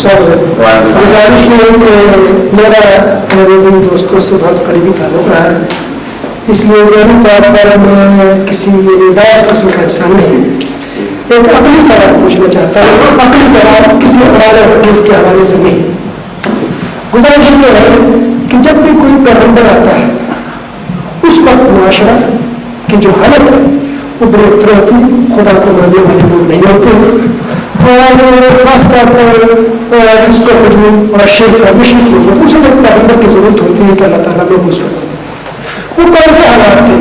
سر گزارش یہ ہے کہ میرا میرے ان دوستوں سے بہت قریبی تعلق رہا ہے، اس لیے ذہنی طور پر میں کسی باعث قسم کا انسان نہیں، ایک عقلی سوال پوچھنا چاہتا ہوں، عقلی جواب کسی قرآن حدیث کے حوالے سے نہیں۔ گزارش یہ ہے کہ جب بھی کوئی پیغمبر آتا ہے اس وقت معاشرہ کی جو حالت ہے وہ بڑے طرح کی خدا کو ماننے والے لوگ نہیں ہوتے ہیں، اور خاص طور پر فسق و فجور اور شرک اور مشرک لوگ ہیں، اسے جب پیغمبر کی ضرورت ہوتی ہے کہ اللہ تعالیٰ لوگ اس وقت وہ کون سے حالات تھے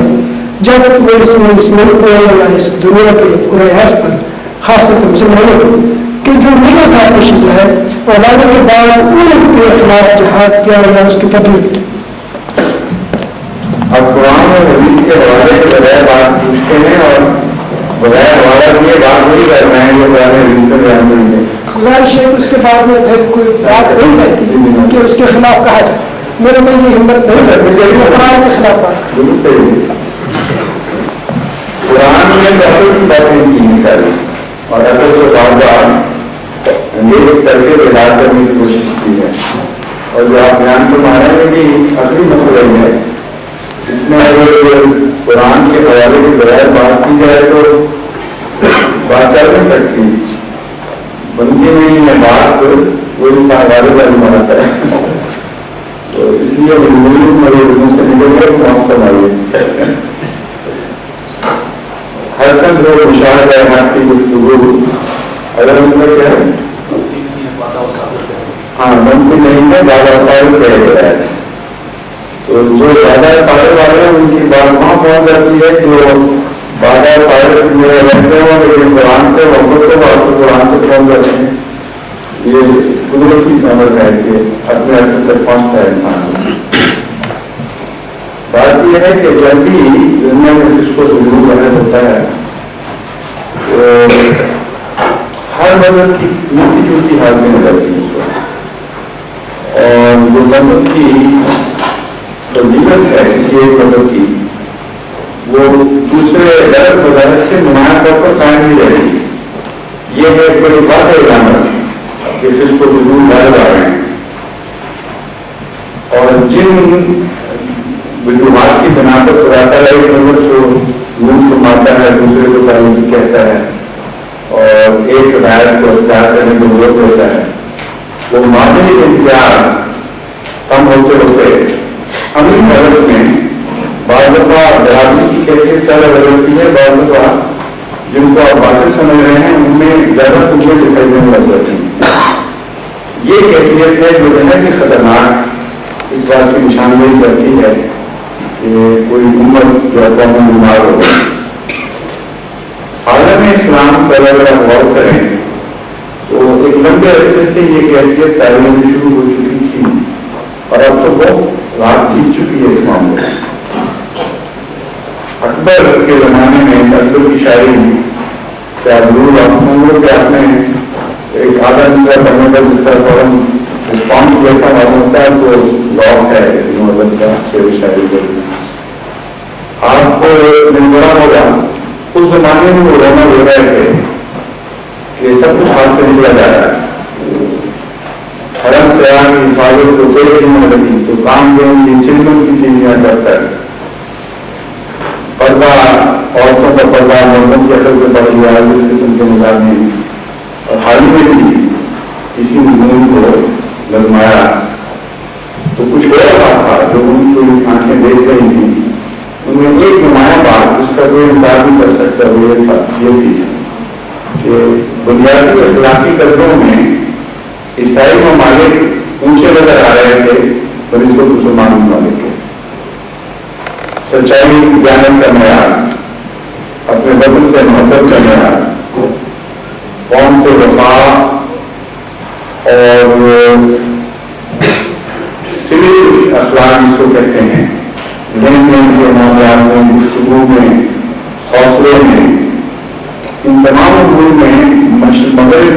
جب وہ اس ملک پہ یا اس دنیا کے قریاض پر خاص طور پر مسلمانوں کو کہ جو میرے ساتھ تشریف ہے اور لانے کے بعد ان کے خلاف جہاد کیا یا اس کی تبلیغ کی۔ اب قرآن اور حدیث کے حوالے کے بغیر بات پوچھتے ہیں اور بغیر حوالہ دیے بات وہی کر رہے ہیں جو قرآن حدیث کا بیان کریں گے۔ گزارش ہے اس کے بعد میں پھر کوئی بات نہیں رہتی کہ اس کے خلاف کہا جائے، میرے میں یہ ہمت نہیں کرتی قرآن کے خلاف بات۔ بالکل صحیح، قرآن میں عقل کی باتیں کی ہیں ساری، اور عقل کو بار بار ایک کر کے بیدار کرنے کی کوشش کی ہے، اور جو آپ بیان فرما رہے ہیں کہ عقلی مسئلہ ہی ہے، اس میں اگر قرآن کے حوالے کے بغیر بات کی جائے تو بات چل نہیں سکتی، بنتی نہیں ہے بات، وہ اس حوالے کا نہیں بناتا ہے، تو اس لیے میرے منہ سے نکل گئے تو آپ فرمائیے۔ ہر سب لوگ مشاہدہ ہے آپ کی گفتگو اگر مسئلہ کیا ہے ہاں ممکن نہیں ہے، زیادہ سال کہہ گیا ہے، تو جو زیادہ سارے والے ہیں ان کی بات وہاں پہنچ جاتی ہے کہ وہ بادہ سارے میرے رہتے ہوں لیکن قرآن سے محبت سے بات کو قرآن سے پہنچ جاتے ہیں۔ یہ قدرتی عمل ہے کہ اپنے اصل تک پہنچتا ہے انسان۔ بات یہ ہے کہ جب بھی دنیا میں جس کو ضرور ظاہر ہوتا ہے تو ہر مذہب کی ملتی جلتی حاضری نظرتی ہے اس کو، اور جو مذہب کی فضیلت ہے کسی ایک مذہب کی وہ دوسرے غیر مذاہب سے نمایاں طور پر قائم نہیں رہتی۔ یہ ہے ایک بڑی بات ہے علامت کہ جس کو ضرور ظاہر آ رہے ہیں، اور جن وجوہات کی بنا پر خدا تعالیٰ ایک مذہب کو منہ فرماتا ہے، دوسرے کو تعلیم کہتا ہے، اور ایک ہدایت کو اختیار کرنے کو ضرورت ہوتا ہے، وہ معاشرے امتیاز کم ہوتے ہوتے ہم اس حالت میں بعض دفعہ برادری کی کیفیت زیادہ بدلتی ہے، بعض دفعہ جن کو آپ باتیں سمجھ رہے ہیں ان میں زیادہ قوتیں دکھائی دینے لگ جاتی ہیں۔ یہ کیفیت ہے جو نہایت خطرناک اس بات کی نشاندہی کرتی ہے کہ کوئی امت جو اقوام بیمار ہو گئی۔ عالم اسلام پر اگر آپ غور کریں تو ایک لمبے عرصے سے یہ کیفیت تعلیم شروع ہو چکی تھی، اور اب تو وہ رات جیت چکی ہے اس معاملے میں۔ اکبر کے زمانے میں اکبر کی شاعری سے آپ نے ایک آدھا نسخہ پڑھنے کا جس طرح فوراً رسپانس کیا تھا معلوم ہے تو ذوق ہے مدد کا شعر شاعری کرنا۔ آپ کو بڑا ہوگا اس زمانے میں وہ رونا ہو رہے تھے کہ سب کچھ ہاتھ سے نکلا جا رہا ہے، حرم سے آن کی حفاظت کو کوئی نہیں لگی تو کام دیں گی چلمن کی چیزیں کرتا ہے، پردہ عورتوں کا پردہ مردوں کی عقل کے پڑھ لیا اس قسم کے نظام میں، اور حال ہی میں بھی کسی مضمون کو نظمایا تو کچھ ہو رہا تھا جو ان کی آنکھیں دیکھ رہی تھیں، ان میں ایک نمایاں بات جس کا کوئی انکار نہیں کر سکتا وہ یہ تھی کہ بنیادی اخلاقی قدروں میں عیسائی ممالک اونچے نظر آ رہے تھے بنسبت مسلمان ممالک کے۔ سچائی دیانت کا معیار، اپنے وطن سے محبت کا معیار، قوم سے وفا اور سول اخلاق جس کو کہتے ہیں، لین دین کے معاملات میں، گفتگو میں، حوصلے میں، ان تمام امور میں مغرب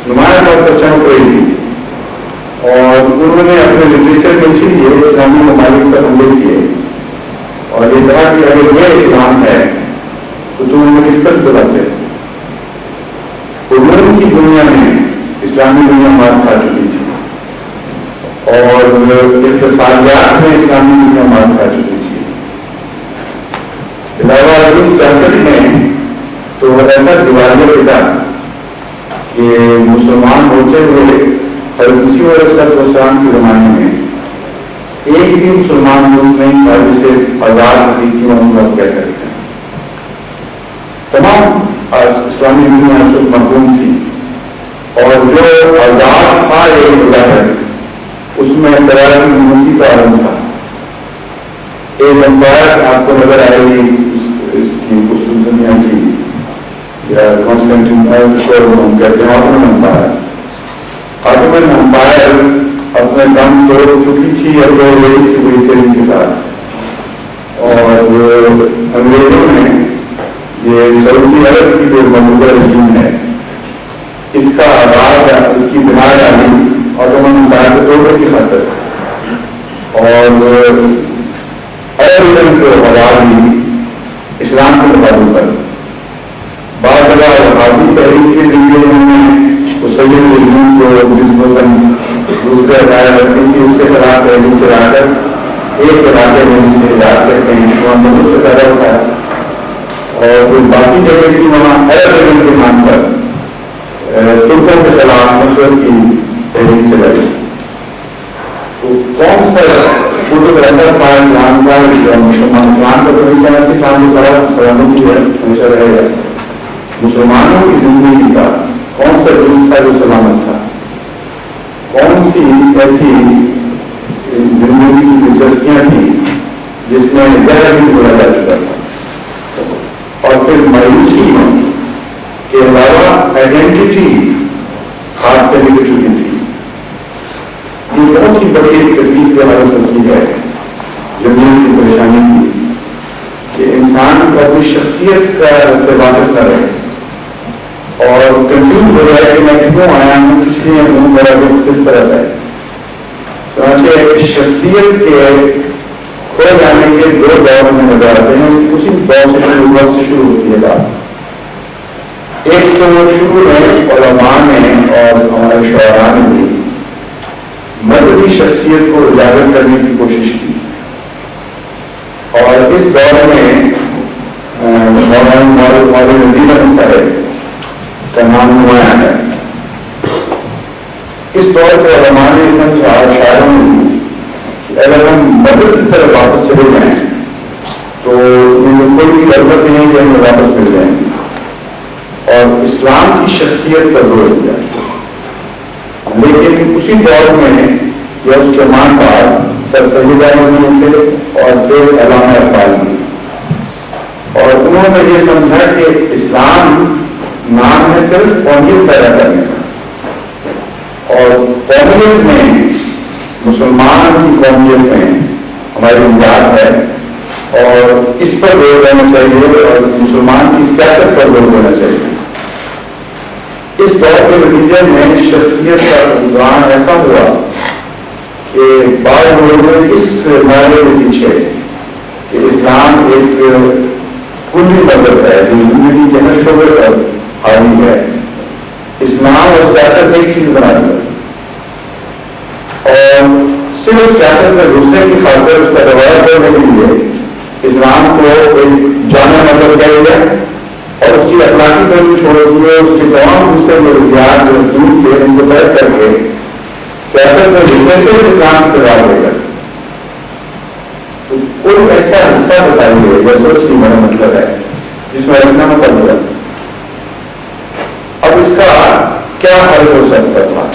نمایاں طور پر چمک رہی تھی، اور انہوں نے اپنے لٹریچر میں اسی لیے اسلامی ممالک پر حملے کیے اور یہ کہا کہ اگر یہ اسلام ہے تو تم ہمیں کس طرح بلاتے۔ روم کی دنیا میں اسلامی دنیا مار کھا چکی تھی اور اقتصادیات میں اسلامی دنیا مار کھا چکی تھی. علاوہ اس سیاست میں تو ایسا دیوالیہ پتا کہ مسلمان ہوتے ہوئے اور اسی والسلام کے زمانے میں ایک بھی مسلمان ملک میں سے آزاد حقیقی ہم کہہ سکتے ہیں. تمام اسلامی دنیا محروم تھی اور جو آزاد تھا ایک مظاہر اس میں قرار کی منتی کا عالم تھا. ایک امپائر آپ کو نظر آئے گی اس کی دنیا کی یا کانسٹینٹین کو ہم کہتے ہیں آٹومن امپائر اپنے دم توڑ چکی تھی اور دو لیڈی سے ہوئی تیری کے ساتھ. اور انگریزوں نے یہ سعودی عرب کی جو موجودہ رجیم ہے اس کا آغاز اس کی بنا ڈالی آٹومن امپائر کو توڑنے کی خاطر اور عرب کو آواز دی اسلام کے مقابل پر. بعض جگہ وہابی تحریک کے ذریعے انہوں نے سید رجیم کو نسبتاً دوسرے عدالت رکھتی تھی اس کے خلاف تحریر چلا کر ایک علاقے میں جس کے علاج کرتے ہیں وہاں مدد سے پیدا ہوتا ہے اور جو باقی جگہ تھی وہاں عرب علم کے نام پر ترکوں کے خلاف مشورت کی تحریر چلائی. تو کون سا اردو ایسا تھا اسلام کا مسلمان اسلام کا تو نہیں کہنا کہ اسلام کو سلامتی ہے ہمیشہ رہے گا. مسلمانوں کی زندگی کا کون سا جلوس تھا جو سلامت تھا؟ کون سی ایسی زندگی کی دلچسپیاں تھیں جس میں زیادہ بھی بولا جا چکا تھا؟ اور پھر مایوسی کے علاوہ آئیڈینٹی ہاتھ سے نکل چکی تھی. یہ بہت ہی بڑی تکلیف کے حالت ہوتی ہے زندگی کی پریشانی کی کہ انسان کا کوئی شخصیت کا سے واقف نہ رہے اور کنفیوز ہو جائے کہ میں کیوں آیا ہوں, کس لیے ہوں, میرا وقت کس طرح ہے. چنانچہ شخصیت کے کھو جانے کے دو دور میں نظر آتے ہیں. اسی دور سے شروع ہوتی ہے بات. ایک تو شروع ہے علماء نے اور ہمارے شعراء نے بھی مذہبی شخصیت کو اجاگر کرنے کی کوشش کی اور اس دور میں مولانا نذیر احمد صاحب کا نام نمایاں ہے. اس دور پہ علماء نے سمجھا اور شاعروں نے کہ اگر ہم مدد کی طرف واپس چلے جائیں تو کوئی بھی ضرورت نہیں ہے کہ ہمیں واپس مل جائیں گے اور اسلام کی شخصیت پر زور دیا. لیکن اسی دور میں یا اس کے مان بعد سر سید احمد تھے اور پھر علامہ اقبال بھی, اور انہوں نے یہ سمجھا کہ اسلام نام ہے صرف قومیت پیدا کرنے کا اور قومیت میں مسلمان کی قومیت میں ہماری نجات ہے اور اس پر زور دینا چاہیے اور مسلمان کی سیاست پر زور دینا چاہیے. اس دور کے نتیجے میں شخصیت کا رجحان ایسا ہوا کہ بعض لوگوں نے اس معنی کے پیچھے کہ اسلام ایک کلی مذہب ہے جو زندگی کے ہر شعبے پر حاوی ہے, اسلام اور سیاست ایک چیز بنا دیا اور صرف سیاست میں گھسنے کی خاطر اس کا روایت کرنے کے لیے اسلام کو ایک جامع مذہب کہہ دیا اور اس کی اخلاقی پہلو چھوڑ دیے, اس کے تمام دوسرے ضروریات جو رسول تھے ان کو بیٹھ کر کے سیاست میں جتنے سے اسلام کی کردار دے کر تو کوئی ایسا حصہ بتائیے یا سوچ نہیں میرا مطلب ہے جس میں رکھنا مطلب ہوا. اب اس کا کیا حل ہو سکتا تھا؟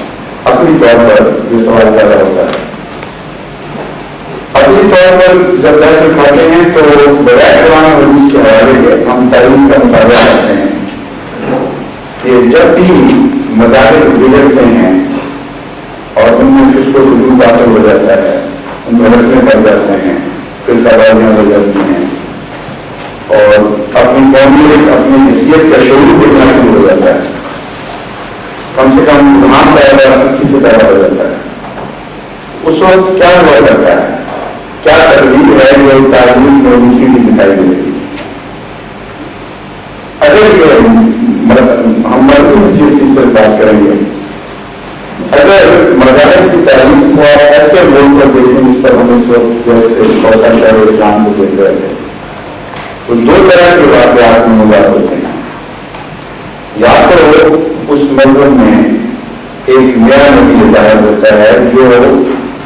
اپنی طور پر یہ سوال پیدا ہوتا ہے. اپنی طور پر جب بحث اٹھاتے ہیں تو بغیر قرآن و حدیث کے حوالے کے ہم تعلیم کا مطالعہ کرتے ہیں کہ جب بھی مذاہب بگڑتے ہیں اور ان میں کس کو حدود داخل ہو جاتا ہے, ان میں رکھنے پڑ جاتے ہیں, پھر تباہیاں ہو جاتی ہیں اور اپنی قومیت اپنی حیثیت کا شعور دیکھنا شروع ہو جاتا ہے, کم سے کم دھان پیدا سختی سے پیدا ہو جاتا ہے. اس وقت کیا ہوا کرتا ہے, کیا ترغیب ہے جو تعلیم میں نیچے بھی دکھائی دیتی ہے. اگر یہ ہم مردوں حیثیت سے صرف بات کریں گے مذاہب کی تعلیم کو آپ ایسے لوگ پر دیکھیں جس پر ہم اس وقت جیسے سوشل شہر اسلام کو دیکھ رہے تھے، تو دو طرح کے واقعات میں مدد ہوتے ہیں. یا تو اس مذہب میں ایک نیا نبی ظاہر ہوتا ہے جو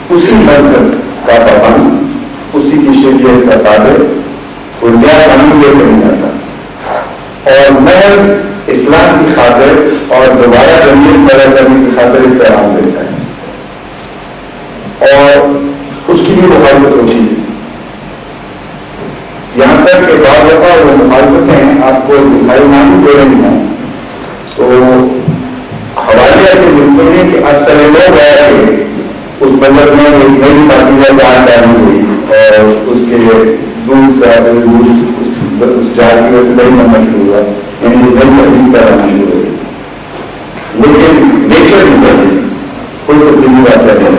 اسی مذہب کا پابند، اسی کی شریعت کا تابع، وہ نیا قانون لے کر نہیں آتا اور محض اسلام کی خاطر اور دوبارہ جمہوریت پیدا کرنے کی خاطر ایک پیغام دیتا ہے اور اس کی بھی مخالفت ہوتی ہے. یہاں تک کہ بعض دفعہ وہ مخالفتیں آپ کو دکھائی نہ بھی دے رہی ہوں تو حوالے ایسے ملتے ہیں کہ اصل لوگ ہے کہ اس مذہب میں ایک نئی پاکیزہ جان ڈالی ہوئی اور اس کے دودھ اس جال کی وجہ سے نہیں بننا شروع ہوا، یعنی نئی تبدیل کرانا شروع ہوئی، لیکن نیچر نہیں چاہیے کوئی تبدیلی بات ہے.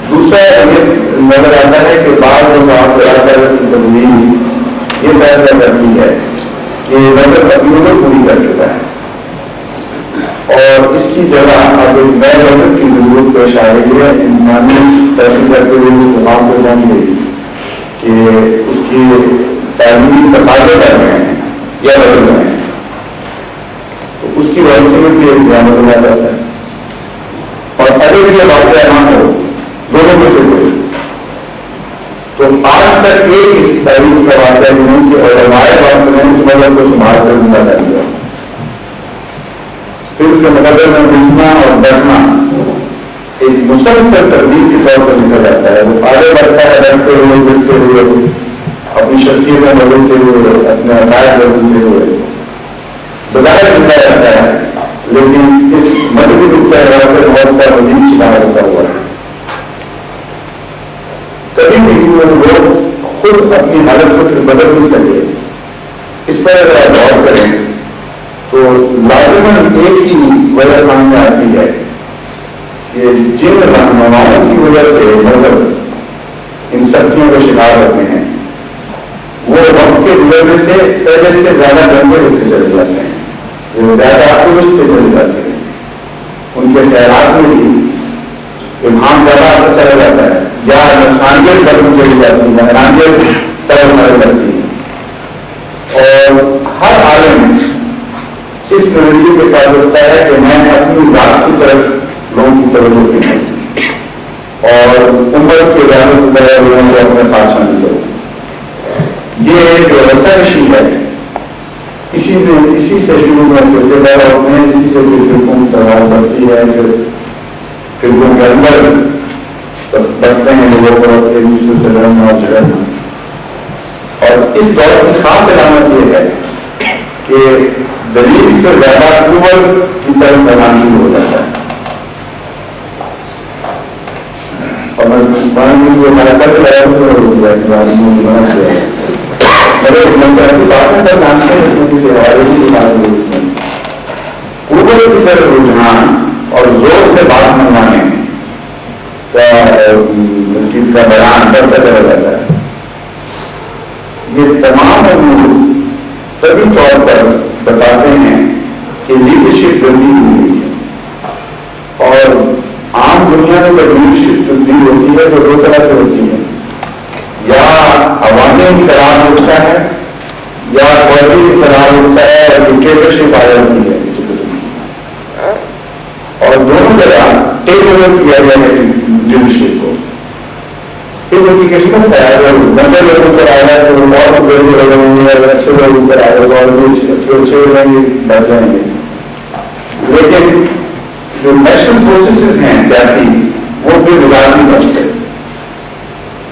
دوسرا یہ نظر آتا ہے کہ بعض لوگ کی تبدیلی یہ فیصلہ کرتی ہے کہ مذہب اپنی عمر پوری کر چکا ہے اور اس کی جگہ اب ایک نئے مذہب کی ضرورت پیش آ رہی ہے. انسانی ترقی کرتے ہوئے اس مقام پہ پہنچ گئی کہ اس کی تعلیمی تقاضے کر رہے ہیں یا بدل رہے ہیں، تو اس کی روشنی میں بھی ایک بیان بدلا جاتا ہے. اور اگر یہ واقعہ نہ ہو دونوں میں سے کوئی تو آج تک ایک اس تعلیم کا واقعہ نہیں کہ علماء وقت نے اس مذہب کو سنبھال کر زندہ کر دیا. پھر اس کے مقدر میں لکھنا اور بیٹھنا ایک مسلسل تبدیل کے طور پر لکھا جاتا ہے. وہ آگے بڑھتا ہے بڑھتے ہوئے بڑھتے ہوئے اپنی شخصیتیں بدلتے ہوئے اپنے عقائد بدلتے ہوئے بظاہر زندہ رہتا ہے، لیکن اس مذہبی نقطۂ نظر سے بہت کا مزید شکار ہوتا ہوا ہے. کبھی بھی وہ لوگ خود اپنی حالت کو بدل نہیں سکے. اس پر اگر آپ غور کریں تو لازماً ایک ہی وجہ سامنے آتی ہے کہ جن رہنماؤں کی وجہ سے مذہب ان سختیوں کا شکار ہوتے ہیں وہ وقت کے گزرنے سے پہلے سے زیادہ گندے ہوتے چلے جاتے ہیں، وہ زیادہ اپوزتے چلے جاتے ہیں، ان کے خیالات میں بھی امام زیادہ آتا چلا جاتا ہے یا نقصانیت بدل چلی جاتی ہے، حیرانیت سبب مرے لگتی ہے. اور ہر عالم اس نظریے کے ساتھ ہوتا ہے کہ میں اپنی ذات کی طرف لوگوں کی توجہ دوں اور عمر کے لحاظ سے زیادہ لوگوں کو اپنے ساتھ شامل کروں. یہ ایک رسائشی ہے، اسی سے شروع میں کرتے پیدا ہوتے ہیں، اسی سے پھر فرقوں کی تعداد بڑھتی ہے، پھر فرقوں کے اندر بڑھتے ہیں لوگوں کو ایک دوسرے سے لڑنا اور جھگڑنا. اور اس دور کی خاص علامت یہ ہے کہ دلیل سے زیادہ عمر کی طرف بڑھنا شروع ہو جاتا ہے. اور میں ہمارا کل اوپر کی طرف رجحان اور زور سے بات منوانے کا بیان بڑھتا چلا جاتا ہے. یہ تمام امور طبی طور پر بتاتے ہیں کہ لیڈرشپ گندی ہوئی ہے. اور عام دنیا میں جب لیڈرشپ تبدیل ہوتی ہے تو دو طرح سے ہوتی ہے، یا عوامی انقلاب ہوتا ہے یا قومی انقلاب ہوتا ہے اور ڈکٹیٹرشپ آ جاتی ہے کسی قسم کی. اور دونوں جگہ ٹیک اوور کیا گیا ہے لیڈرشپ کو. پھر ان کی قسمت ہے اگر گندے لوگوں پر آ جائے تو اور گندے لوگوں گے، اگر اچھے لوگوں پر آ جائے تو اور اچھے ہو جائیں گے، بچ جائیں گے. لیکن جو نیشنل پروسیسز ہیں سیاسی وہ بھی بگاڑ نہیں بچتے.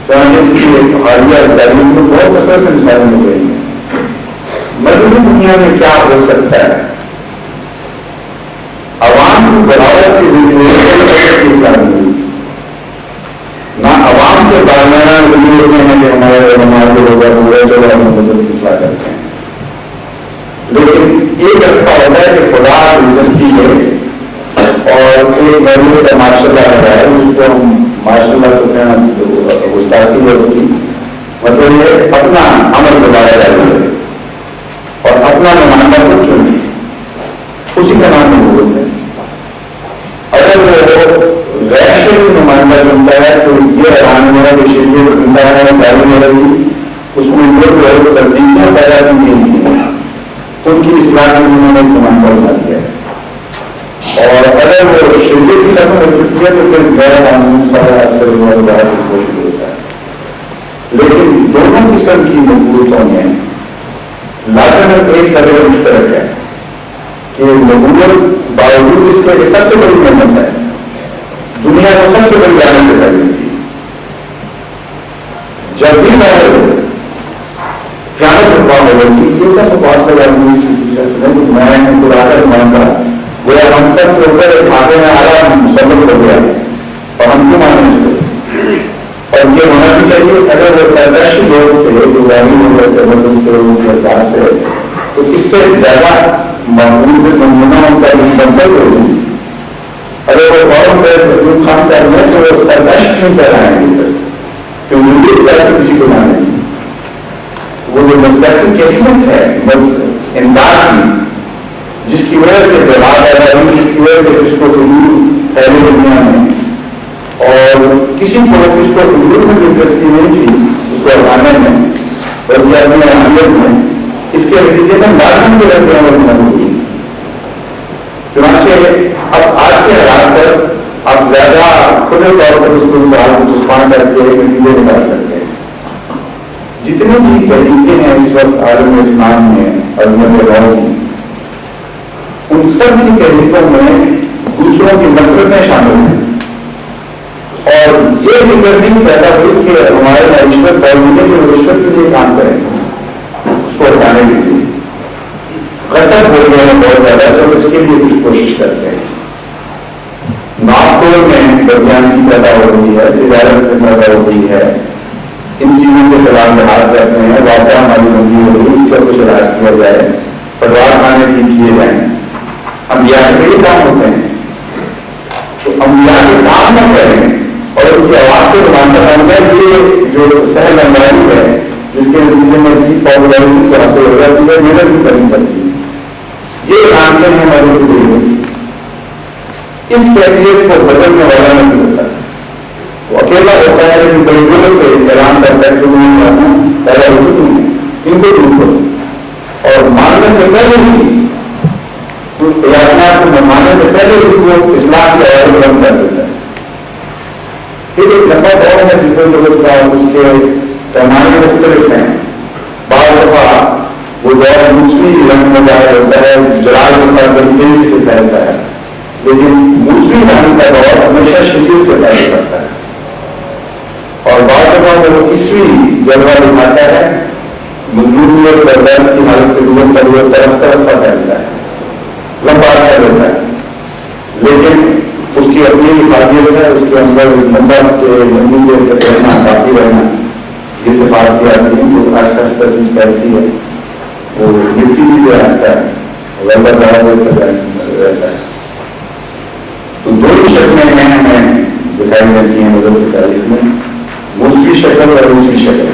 تو اس کی حالیہ تعلیم میں بہت اثر سے مثالیں ہو گئی ہیں. مذہبی دنیا میں کیا ہو سکتا ہے؟ عوام کی بغاوت کی زندگی نہ عوام سے بارمانہ ضرور ہوتے ہیں کہ ہمارے علماء کے لوگ جو ہم مذہب کی اصلاح کرتے ہیں. لیکن ایک رستہ ہوتا ہے کہ خدا گزرتی ہے اور ایک محبوب کا ماشاء اللہ رہا ہے، اس کو ہم ماشاء اللہ کو کہنا گستاخی ہے. اس کی مطلب یہ اپنا عمل دوبارہ جاری ہے اور اپنا نمائندہ کو چنے، اسی کا نام نبوت ہے. ریشن نمائندہ چنتا ہے تو یہ اعلان ہوا کہ شریعت زندہ ہے جاری میں رہی، اس میں جو تبدیلیاں پیدا کی گئی ہیں ان کی اصلاح میں انہوں نے نمائندہ بنا دیا ہے، اور اگر وہ شریعت کی ختم ہو چکی ہے تو پھر غیر قانون سارا اثر شروع ہوتا ہے۔ لیکن دونوں قسم کی نبوتوں میں لازمت ایک قدر مشترک ہے کہ نبوت باوجود اس کے سب سے بڑی محنت ہے، دنیا کو سب سے بڑی عالم سے پہلے تھی، جب بھی ظاہر ہو قیامت میں بات ہو گئی یہ تو بہت سارے آدمی شخص نے میں خدا کر مانتا وہ ہم سب سے اوپر کھاتے میں آیا مسلط ہو گیا اور ہم کو ماننے چلے، اور یہ ہونا بھی چاہیے اگر وہ سرداشی لوگ تھے جو راضی ہو گئے تھے مدد سے ان کے اعتبار سے تو اس سے زیادہ معمول نمونہ ان کا منتظر ہوگی۔ اگر وہ فوراً سے تسلیم خان صاحب میں تو وہ سرداشت نہیں کہلائیں گے سر کہ مجھے اس طرح سے کسی کو نہ نہیں، وہ جو مسلسل کیفیت ہے امداد کی جس کی وجہ سے بہار پیدا ہوئی، جس کی وجہ سے اس کو حدود پھیلے دنیا میں اور کسی کو اس کو حدود میں دلچسپی نہیں تھی اس کو ہٹانے میں اور یہ اپنی اہمیت میں اس کے نتیجے میں لازمی کے رہتے ہیں اور ہوگی۔ چنانچہ اب آج کے حالات پر آپ زیادہ کھلے طور پر اس کو مسلمان کر کے نتیجے نکال سکتے ہیں۔ جتنے بھی طریقے ہیں اس وقت عالم اسلام میں عظمت غور کی، ان سب کی طریقوں میں دوسروں کی نفرتیں شامل ہیں، اور یہ فکر نہیں پیدا ہوئی کہ ہمارے رشوت توڑنے کے رشوت کے لیے کام کریں اس کو ہٹانے کے لیے غصب ہو گیا ہے بہت زیادہ، تو اس کے لیے کچھ کوشش کرتے ہیں۔ ناپ توڑ میں بدیانتی پیدا ہو رہی ہے، تجارت میں پیدا ہو رہی ہے، ان چیزوں کے خلاف لحاظ کرتے ہیں، واقعہ ہماری بندی ہو رہی اس کا کچھ علاج کیا جائے، پروار کھانے ٹھیک کیے جائیں، انبیاء کے یہ کام ہوتے ہیں تو انبیاء کے کام نہ کریں اور ان کی آواز کو روانہ کرنا یہ جو سہل انگاری ہے جس کے نتیجے میں چیز پاپولیرٹی کو حاصل ہو جاتی ہے، محنت بھی کرنی پڑتی ہے، یہ کام ہیں ہمارے لیے۔ اس کیفیت کو بدلنے والا نہیں ہوتا، وہ اکیلا ہوتا ہے لیکن بڑی دور سے اعلان کرتا ہے کہ میں پیدا ہو چکی ہوں، ان کو دور کرو اور ماننے سے پہلے ہی کو ماننے سے پہلے ہی وہ اسلام کی آواز بند کر دیتا ہے۔ پھر ایک لمبا دور ہے جس لوگ کا اس کے پیمانے مختلف ہیں، بعض دفعہ وہ دور موسمی رنگ میں ظاہر ہوتا ہے، جلال کے ساتھ بڑی تیزی سے پھیلتا ہے، لیکن موسمی رنگ کا دور ہمیشہ شدت سے پھیل کرتا ہے، اور بعض دفعہ وہ عیسوی جلوہ دکھاتا ہے، مجبوری اور برداشت کی حالت سے گزر کر وہ طرف طرف کا پھیلتا ہے، لمبا عرصہ ہوتا ہے، لیکن اس کی اپنی حفاظت ہے، اس کے اندر نمبر کے لمبی دیر تک رہنا، باقی رہنا، یہ سفارت کی آتی ہے جو آہستہ آہستہ چیز پھیلتی ہے، وہ مٹی بھی جو آہستہ ہے لمبا زیادہ رہتا ہے۔ تو دو ہی شکلیں ہیں ہمیں دکھائی جاتی ہیں مذہب کی تاریخ میں، موسمی شکل اور دوسری شکل،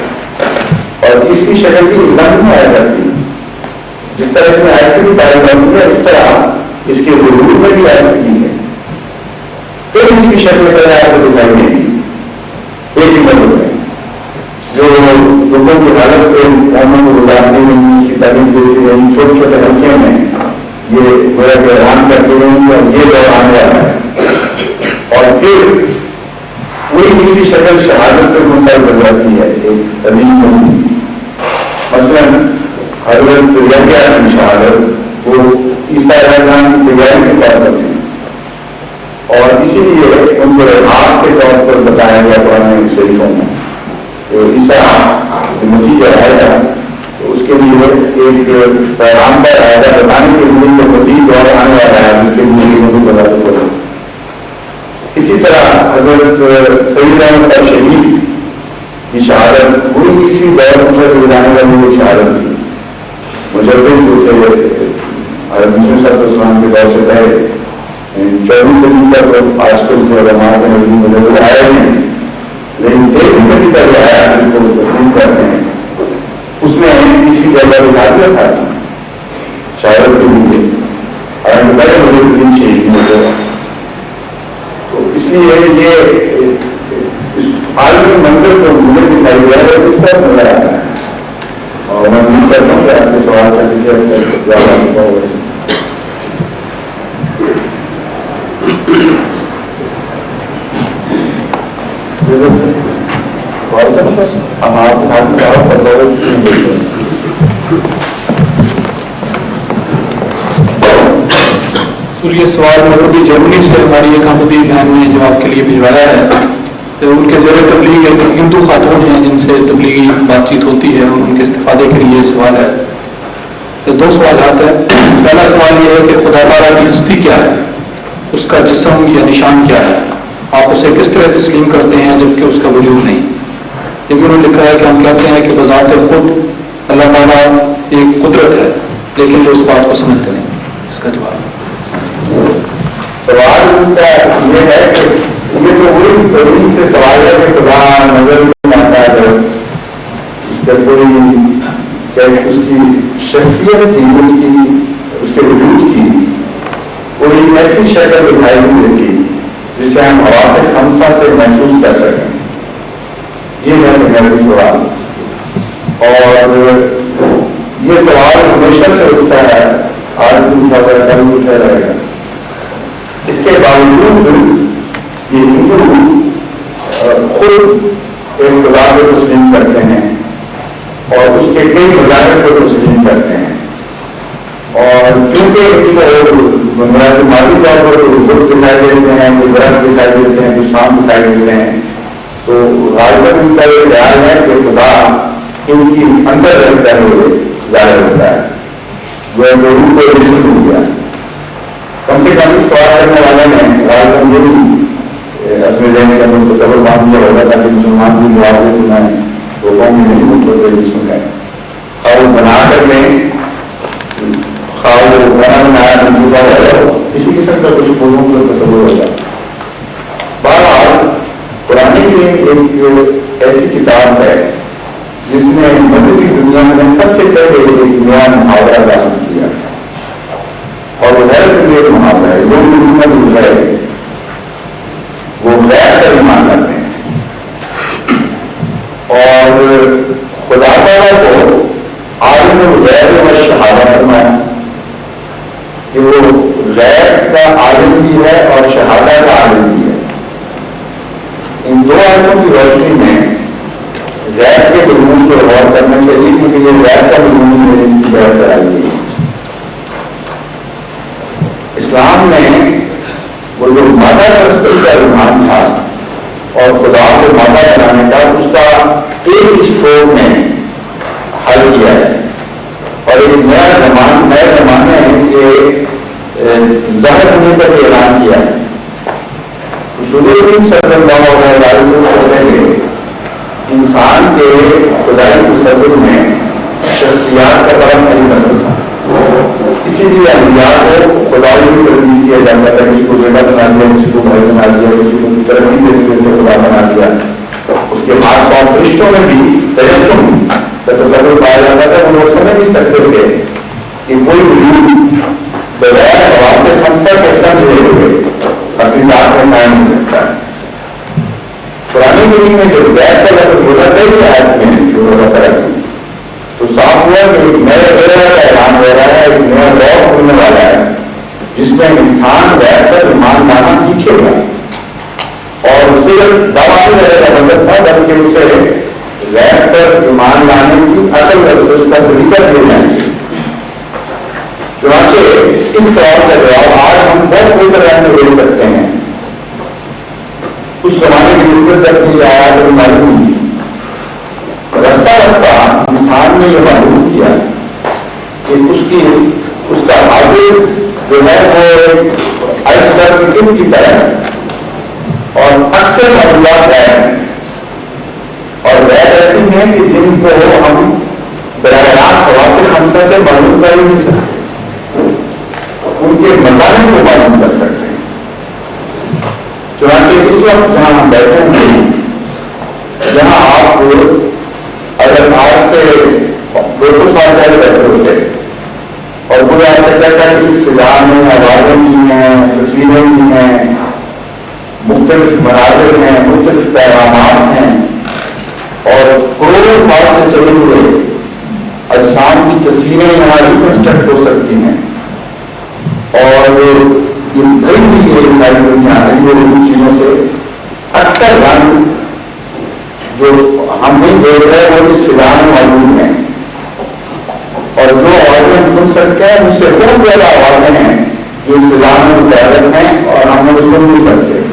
اور اس کی شکل بھی لمبی میں آ جاتی ہے، جس طرح اس میں آہستگی پائی جاتی ہے اس طرح اس کے ظہور میں بھی آہستگی ہے، پھر اس کی شکل پہلے آپ کو دکھائی دے گی ایک ہی مدد ہے جو لوگوں کی حالت سے قوموں کو گزارنے میں کی تعلیم دیتی ہے، چھوٹے چھوٹے ہلکے میں یہ میرا اعلان کرتے ہیں اور یہ دور آنے والا ہے، اور پھر وہی اس کی شکل شہادت پر منتقل ہو جاتی ہے، ایک عظیم مثلاً حضرت یحییٰ کی شہادت وہ عیسیٰ علیہ السلام کی تیاری کے طور پر تھی، اور اسی لیے ان کو خاص کے طور پر بتایا گیا قرآن شریفوں میں تو عیسیٰ مسیح جو آئے گا تو اس کے لیے ایک پیغام پر آیا تھا بتانے کے لیے جو مسیح دور آنے والا ہے جس کے لیے بھی بتا دو۔ اسی طرح حضرت سید احمد صاحب شہید کی شہادت پوری اسی دور پر گزارنے والی ایک شہادت تھی، مجرد جو تھے حضرت مسلم صاحب عثمان کے دور سے پہلے 24 صدی تک آج کل جو علماء کے نزدیک مجرد آئے ہیں، لیکن 13 صدی تک آیا جن کو تسلیم کرتے ہیں، اس میں اسی جگہ بتا دیا تھا شہادت کے لیے اور بڑے بڑے دن شہید ہوئے، تو اس اس لیے یہ عالمی منظر کو مجھے دکھائی دیا ہے اس طرح نظر آتا ہے اور میں امید کرتا ہوں کہ آپ کے سوال کا کسی حد تک جواب ہوگا. ہم آپ یہ سوال مغربی جرمنی سے ہماری ایک احمدی بہن نے جو آپ کے لیے بھجوایا ہے. ان کے زیر تبلیغ ایک ہندو خاتون ہیں جن سے تبلیغی بات چیت ہوتی ہے اور ان کے استفادے کے لیے یہ سوال ہے. دو سوالات ہیں. پہلا سوال یہ ہے کہ خدا تعالیٰ کی ہستی کیا ہے, اس کا جسم یا نشان کیا ہے, آپ اسے کس طرح تسلیم کرتے ہیں جبکہ اس کا وجود نہیں. یہ بھی انہوں نے لکھا ہے کہ ہم کہتے ہیں کہ بذات خود اللہ تعالیٰ ایک قدرت ہے لیکن وہ اس بات کو سمجھتے نہیں. اس کا جواب سوال یہ ہے کہ یہ تو وہی زمین سے سوال ہے کہ خدا نظر میں آتا ہے, اس کا کوئی اس کی شخصیت کی اس کے وجود کی کوئی ایسی شکل دکھائی نہیں دیتی جسے ہم حواس خمسہ سے محسوس کر سکیں. یہ ہے بنیادی سوال اور یہ سوال ہمیشہ سے اٹھتا ہے, آج بھی اٹھا ہے, کل بھی اٹھا رہے گا. اس کے باوجود یہ ہندو خود ایک خدا کو تسلیم کرتے ہیں اور اس کے کئی مظاہر کو تسلیم کرتے ہیں اور چونکہ مالی طور پر بزرگ دکھائی دیتے ہیں, کوئی درخت دکھائی دیتے ہیں, کوئی شام دکھائی دیتے ہیں, تو غالباً ان کا یہ خیال ہے کہ خدا ان کی اندر رہتا ہے ظاہر ہوتا ہے, وہ روح کو رجسٹر ہو گیا. کم سے کم اس سوال کرنے والے نے غالباً یہی اپنے ذہن کے اندر تصور باندھ لیا ہوگا تاکہ مسلمان بھی معاوضے سنائیں وہ قوم میں نہیں ہوتے جسم کا اور بنا کر لیں بنایا منصوبہ رہا اسی قسم کا کچھ پھولوں کا تصور ہوگا. بہرحال قرآن کریم ایک ایسی کتاب ہے جس نے مذہبی دنیا میں سب سے پہلے ایک نیا محاورہ بیان کیا اور وہ غیر ایک محاورہ ہے. لوگ دنیا میں گئے وہ غیر کا ایمان کرتے ہیں اور خدا تعالیٰ کو عالم الغیب و شہادت فرمایا کہ وہ غیب کا عالم بھی ہے اور شہادت کا عالم بھی ہے. ان دو عالموں کی روشنی میں غیب کے مضمون کو غور کرنا چاہیے کیونکہ یہ غیب کا مضمون ہے جس کی بحث چلائی گئی ہے. اسلام میں وہ جو مادہ پرستی کا رجحان تھا اور خدا کو مادہ بنانے کا اس کا ایک اسٹروک میں حل کیا ہے اور ایک نئے زمانے کے ظاہر ہونے کا بھی اعلان کیا ہے. رسول کریم صلی اللہ علیہ وسلم سے پہلے انسان کے خدائی تصور میں شخصیات کا بڑا نہیں کرتا تھا. اسی لیے انبیاء کو خدائی بھی تبدیل کیا جاتا تھا, کسی کو بیٹا بنا دیا, کسی کو بھائی بنا دیا, کسی کو ترقی دیتے سے خدا بنا دیا. اس کے بعد 100 فرشتوں میں بھی تجسم کا تصور پایا جاتا تھا. وہ لوگ سمجھ نہیں سکتے تھے کہ کوئی وجود بغیر حواس خمسہ کے سمجھے ہوئے اپنی ذات میں قائم ہو سکتا ہے. قرآن کریم میں جو غیب کا لفظ ہوتا ہے کہ آیت میں جو ہوتا ہے تو صاف ہوا کہ ایک نئے ایرا کا اعلان ہو رہا ہے, ایک نیا دور کھلنے والا ہے جس میں انسان غیب پر ایمان لانا سیکھے گا اور صرف دعویٰ نہیں کا مطلب تھا بلکہ اسے غیب پر ایمان لانے کی اصل اس کا سلیقہ دے جائیں گے. چنانچہ اس سوال کا جواب آج ہم بہت بہتر میں دے سکتے ہیں. اس زمانے کی نسبت تک کی آیات کو معلوم نہیں. رفتہ رفتہ انسان نے یہ معلوم کیا کہ اس کا حافظ جو ہے وہ آئس برگ کی طرح اور اکثر معلومات ہے اور غیر ایسی ہیں کہ جن کو ہم براہ راست حواس خمسہ سے معلوم کر ہی نہیں سکتے, ان کے مظاہر کو معلوم کر سکتے ہیں. چنانچہ اس وقت جہاں ہم بیٹھے ہیں جہاں آپ اگر آج سے 200 سال پہلے بیٹھے ہوتے اور کوئی ایسا کہتا ہے کہ اس فضا میں آوازیں بھی ہیں, تصویریں بھی ہیں, مختلف مناظر ہیں، مختلف پیغامات ہیں، اور کروڑوں سال سے چلے ہوئے اجسام کی تصویریں یہاں ریکنسٹرکٹ ہو سکتی ہیں، اور یہ کئی بھی یہ ساری دنیا ہے جو ان چیزوں سے اکثر رنگ جو ہم نہیں دیکھ رہے وہ اس فضا میں موجود ہیں، اور جو آوازیں سن سکتے ہیں اس سے بہت زیادہ آوازیں ہیں جو اس فضا میں متعلق ہیں اور ہم لوگ سن نہیں سکتے۔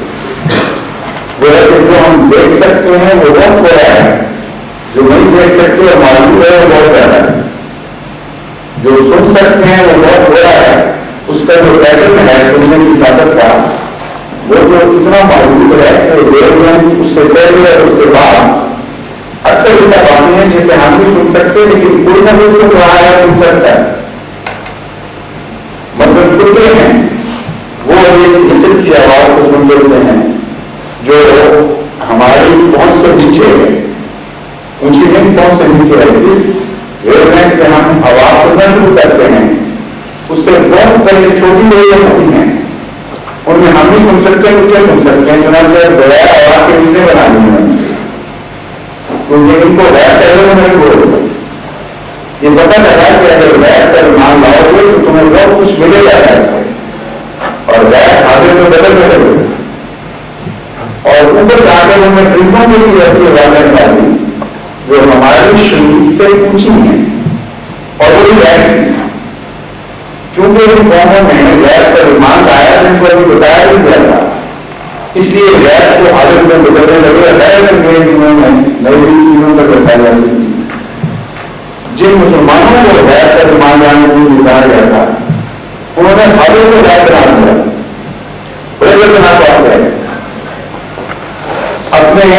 جو ہم دیکھ سکتے ہیں وہ بہت تھوڑا ہے، جو نہیں دیکھ سکتے اور معلوم ہے وہ بہت زیادہ ہے، جو سن سکتے ہیں وہ بہت تھوڑا ہے، اس کا جو پیٹرن ہے سننے کی طاقت کا وہ جو اتنا موجود ہے کہ اس سے پہلے اور اس کے بعد اکثر ایسا باتیں ہیں جسے ہم بھی سن سکتے لیکن کوئی نہ کوئی سن رہا ہے سن سکتا ہے۔ مثلاً کتے ہیں وہ ایک نسل کی آواز کو سن لیتے ہیں جو ہماری پہنچ سے نیچے ہے، ان کی نہیں پہنچ سے نیچے ہے، جس ویو لینتھ پہ ہم آواز سننا شروع کرتے ہیں اس سے بہت پہلے چھوٹی ویو ہوتی ہیں، ان میں ہم بھی سن سکتے ہیں کیا سن سکتے ہیں، چنانچہ بغیر آواز کے اس نے بنا لی ہے کیونکہ ان کو غیر پہلے میں نہیں بولے، یہ پتہ لگا کہ اگر غیر پر مان لاؤ گے تو تمہیں بہت کچھ ملے گا غیر سے، اور غیر حاضر میں بدل رہے گا، اور اوپر جا کے ہمیں ٹرینوں میں بھی ایسی آوازیں ڈالی جو ہماری شریف سے اونچی ہیں، اور وہ بھی غیر چیز چونکہ ان قوموں میں غیر پر ایمان آیا جن کو ابھی بتایا نہیں جاتا، اس لیے غیر کو حاضر میں بدلنے لگے، غیر انگریز انہوں نے نئی چیزوں کا رسائی حاصل کی۔ جن مسلمانوں کو غیر پر ایمان لانے کو بتایا گیا تھا انہوں نے حاضر کو غیر بنا دیا، بڑے بنا پا گئے، اپنے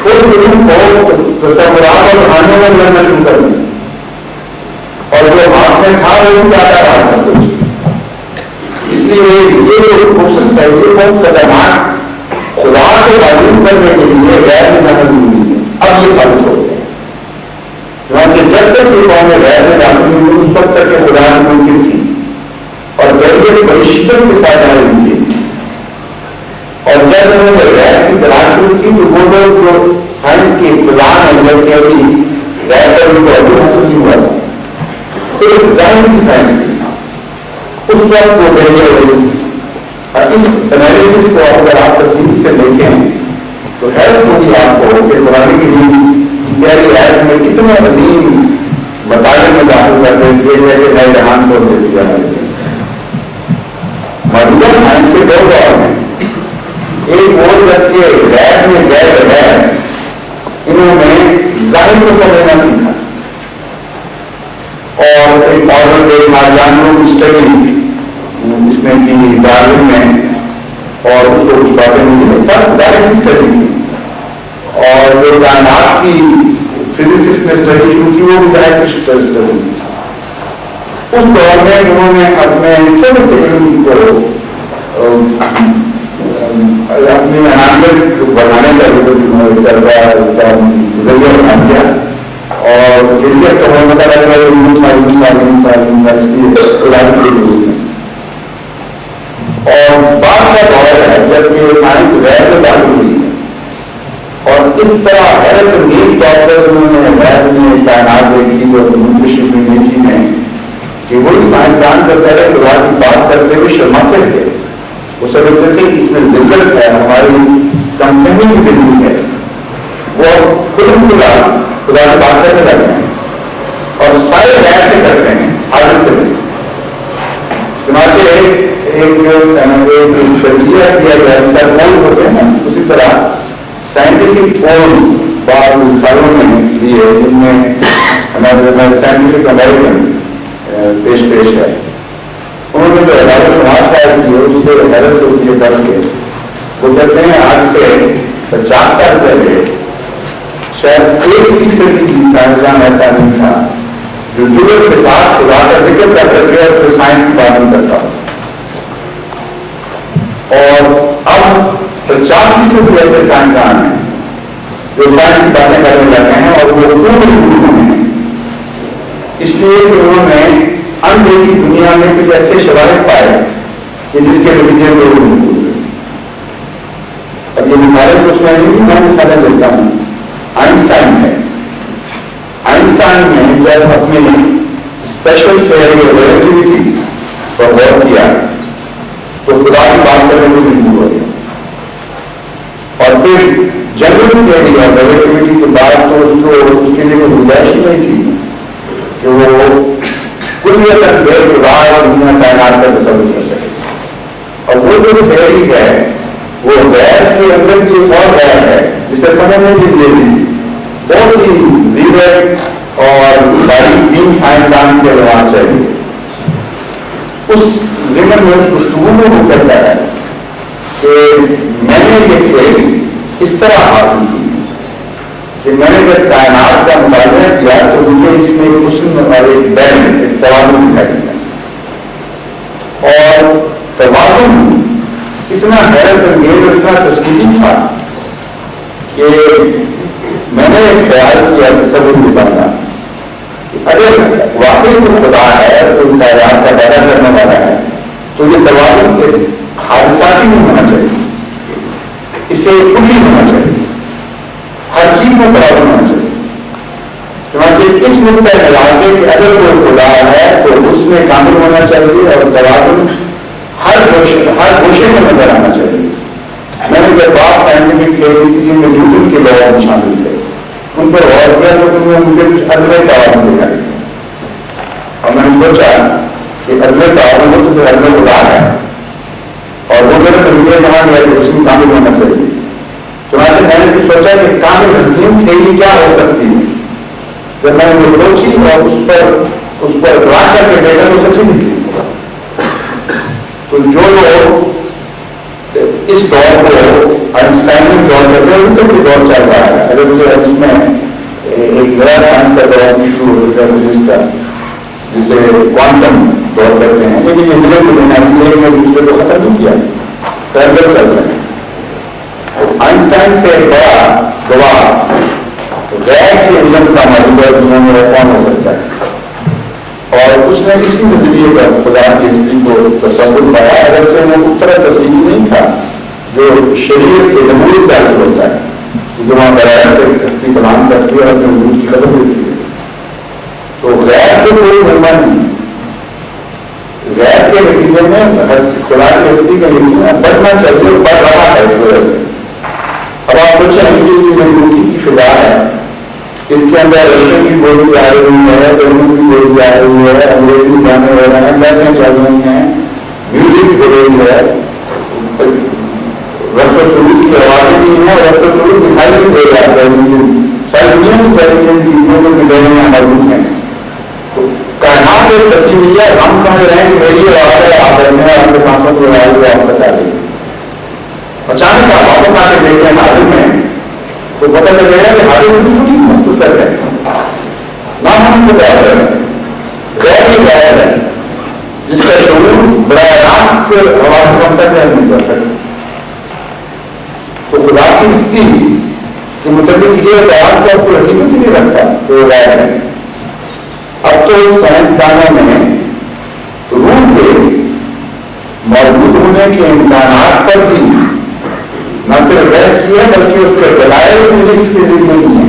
خود علم کو تصورات اور کہانیوں میں لڑنا شروع کر دیا، اور جو ہاتھ میں تھا وہ جاتا رہا سب کچھ۔ اس لیے یہ جو کوشش ہے یہ بہت خطرناک، خدا کو معلوم کرنے کے لیے غیر میں داخل ہوئی ہے، اب یہ ثابت ہو گیا۔ چنانچہ جب تک یہ قومیں غیر میں داخل ہوئی اس وقت تک کہ خدا کی ممکن تھی، اور بڑی بڑی شدت کے ساتھ آ رہی تھی، اور جب انہوں نے غیر کی تلاش شروع کی تو وہ لوگ جو سائنس کی ابتدا ہے جب کہ ابھی غیر پر ان کو ابھی حاصل نہیں ہوا تھا، صرف ظاہر کی سائنس کی، اس وقت وہ دیکھے ہوئی، اور اس انالیسس کو اگر آپ تفصیل سے دیکھیں تو حیرت ہوگی آپ کو کہ قرآن کی پیاری آیت میں کتنے عظیم مطالعے میں داخل کر رہے تھے جیسے نئے جہان کو دے دیا ہے۔ موجودہ سائنس کے دو دور میں ایک اور بچے غیر میں گئے بغیر انہوں نے ظاہر کو سمجھنا سیکھا، اور ایک عورت ایک ناجانوں کی اسٹڈی اس نے کی ڈارون میں، اور اس کو کچھ باتیں ملی سب ظاہر کی اسٹڈی کی، اور جو کائنات کی فزسسٹ نے اسٹڈی شروع کی وہ بھی ظاہر کی اسٹڈی کی۔ اس دور میں انہوں نے اپنے تھوڑے سے علم کو اپنی انانیت بڑھانے کا ذریعہ بنا دیا، اور جلدیت کا پتہ لگا اور بعد کا دور ہے جبکہ سائنس غیر میں داخل ہوئی ہے، اور اس طرح حیرت انگیز طور پر انہوں نے غیر میں کائنات دیکھی اور منتشر ہوئی نئی چیزیں کہ وہی سائنسدان کا پہلے خدا کی بات کرتے ہوئے شرماتے تھے، وہ سمجھتے تھے کہ اس میں ذلت ہے، ہماری کم فہمی کی زندگی ہے، وہ خدا کی بات کرنے لگے ہیں اور سارے غیر سے کرتے ہیں حاضر سے بھی۔ چنانچہ ایک تجزیہ کیا گیا جس کا پول ہوتے ہیں، اسی طرح سائنٹیفک پول بعض سالوں میں لیے جن میں ہمارے سائنٹیفک امریکن پیش ہے، انہوں نے جو علاقہ سماج شاید کی ہے اس سے حیرت ہوتی ہے کر کے وہ کہتے ہیں آج سے 50 سال پہلے شاید 1% کی سائنسدان ایسا نہیں تھا جو جرت کے ساتھ خدا کا ذکر کر سکے اور پھر سائنس کی بات نہیں کرتا، اور اب 50% ایسے سائنسدان ہیں جو سائنس کی باتیں کرنے لگے ہیں، اور وہ اردو میں ہیں، اس لیے کہ انہوں نے اندیکھی دنیا میں کچھ ایسے شواہد پائے کہ جس کے نتیجے میں اس میں نہیں میں مثالیں دیتا ہوں. آئنسٹائن ہے. آئنسٹائن نے جب اپنی اسپیشل تھیوری آف ریلیٹیوٹی پر غور کیا تو خدا کی بات کرنے کو مجبور ہو گیا. اور پھر جنرل تھیوری آف ریلیٹیوٹی کے بعد تو اس کے لیے کوئی گنجائش ہی نہیں تھی کہ وہ کلیتاً بے اعتبار دنیا کائنات کا تصور کر سکے. اور وہ جو تھیوری ہے وہ غیر کے اندر بھی ایک اور غیر ہے جسے سمجھنے کے لیے بھی بہت ہی زیرک اور باریک بین سائنسدان کے دوران چاہیے. اس ضمن میں اس گفتگو میں وہ کہتا ہے کہ میں نے یہ تھیوری اس طرح حاصل کی کہ میں نے جب کائنات کا مطالعہ کیا تو مجھے اس میں حسن اور ایک بیلنس ایک توازن دکھائی دیا. اور توازن اتنا حیرت انگیز اور اتنا تفصیلی تھا کہ میں نے ایک خیال کیا تصور نکالنا اگر واقعی کو خدا ہے تو کائنات کا پیدا کرنے والا ہے تو یہ توازن کے حادثاتی نہیں ہونا چاہیے, اسے کلی ہونا چاہیے, ہر چیز میں توازن ہونا چاہیے. چنانچہ اس نقطۂ نظر سے کہ اگر کوئی خدا ہے تو اس میں کامل ہونا چاہیے اور توازن ہر گوشے میں نظر آنا چاہیے. میں نے جب بات سائنٹیفک تھیوریز کی جن میں نیوٹن کے دور میں شامل تھے ان پر غور کیا تو ان میں مجھے کچھ عدم توازن دکھائی دیا اور میں نے سوچا کہ عدم توازن ہو تو پھر عدم خدا ہے اور وہ میرے طریقے یہاں گیا کہ اس میں کامل ہونا چاہیے. چنانچہ میں نے بھی سوچا کہ کامل حسین تھیوری کیا ہو سکتی ہے. جب میں نے وہ سوچی اور اس پر اطلاع کر کے دیکھا تو سچی نکلی. تو جو لوگ اس دور کو آئنسٹائن دور کرتے ہیں ان تک بھی دور چل رہا ہے. اگر مجھے اس میں ایک نیا سائنس کا دور بھی شروع ہو گیا فزکس کا جسے کوانٹم دور کرتے ہیں, لیکن یہ ملے کو ایک دوسرے کو ختم نہیں کیا, پیرلل چل رہے ہیں. آئنسٹائن سے ایک بڑا گواہ غیر کے علم کا موجودہ دنیا میں کون ہو سکتا ہے, اور اس نے اسی نظریے کا خدا کی ہستی کو تصور پایا. اگرچہ وہ اس طرح تفصیلی نہیں تھا جو شریعت سے جمہوریت سے حاصل ہوتا ہے, جو وہاں برائے سے ہستی کلام کرتی ہے اور اپنے وجود کی خبر دیتی ہے. تو غیر کے کوئی ملبہ نہیں, غیر کے نتیجے میں خدا کی ہستی کا یقین بڑھنا چاہیے, بڑھ رہا ہے اس وجہ سے. اب آپ سوچیں کہ ملکی کی فضا ہے, اس کے اندر رشین کی بولی آ رہی ہے, تیلگو کی بولی آ رہی ہے, انگریزی گانے ہو رہے ہیں, بحثیں چل رہی ہیں, میوزک ہو رہی ہے, رقص و سلوک کی آوازیں بھی ہیں, رقص و سلوک دکھائی نہیں دے رہا ہے. ساری دنیا میں چیزوں میں ملے ہیں موجود ہیں. تو کائنات ایک تسلیم ہے, ہم سمجھ رہے ہیں کہ میری آواز ہے, آپ رہتے ہیں آپ کے سانسوں کو آواز کو آپ بتا دیں. اچانک آپ واپس آ کے دیکھتے ہیں حاضر میں تو پتہ چل رہا ہے کہ حاضر بالکل مختصر ہے, نہ ہم کو غیر ہے, غیر ہی غیر ہے جس کا شعور براہ راست ہمارے سمسا سے ہم نہیں کر سکتے. تو خدا کی ہستی کے متعلق یہ بات کو کوئی حقیقت نہیں رکھتا تو وہ غیر ہے. اب تو سائنسدانوں نے روح کے موجود ہونے کے امکانات پر بھی نہ صرف بحث کیا بلکہ اس کے دلائل فزکس کے ذریعے نہیں ہے.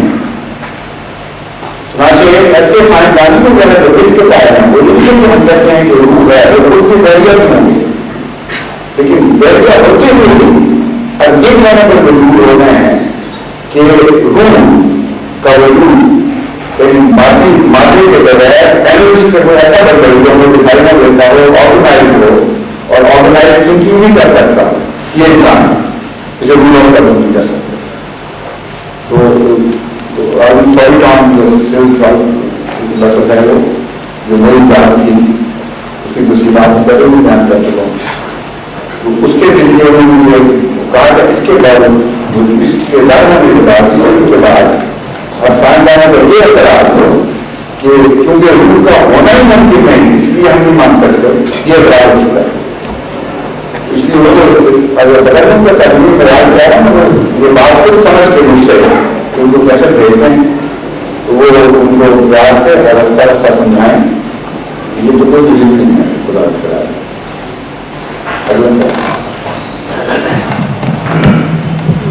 چنانچہ ایسے سائنسدانی کو جو ہے فزکس کے پائے ہیں وہ یہ ہم کہتے ہیں کہ روح ہے وہ خود کی ذریعہ بھی ہوں گے, لیکن ذریعہ ہوتے ہوئے اب یہ کہنے پر مجبور ہو گئے ہیں کہ روح کا وجود مادے کے بغیر انرجی کے کوئی ایسا بن گئی جو ہمیں دکھائی نہ دیتا ہو, آرگنائز ہو اور آرگنائز تھنکنگ نہیں کر سکتا, یہ انسان ہے جو گناہ کا نہیں کر سکتے. تو سوری کام جو میری بات تھی اس کی دوسری بات پہلے بھی بیان کر چکا ہوں. تو اس کے ذریعے میں مجھے کہا کہ اس کے بعد اس کے جاننے کے بعد اس کے بعد اور سائنسدانوں کا یہ اعتراض ہو کہ چونکہ روح کا ہونا ہی ممکن نہیں اس لیے ہم نہیں مان سکتے, یہ اعتراض ہو چکا ہے. اس لیے اگر بدلنے کا تحریر میں یاد کیا ہے یہ بات کو سمجھ کے مجھ سے ان کو کیسے بھیجتے ہیں تو وہ ان کو پیار سے اور رفتہ رفتہ سمجھائیں یہ تو کوئی دلیل نہیں ہے. خدا اگلا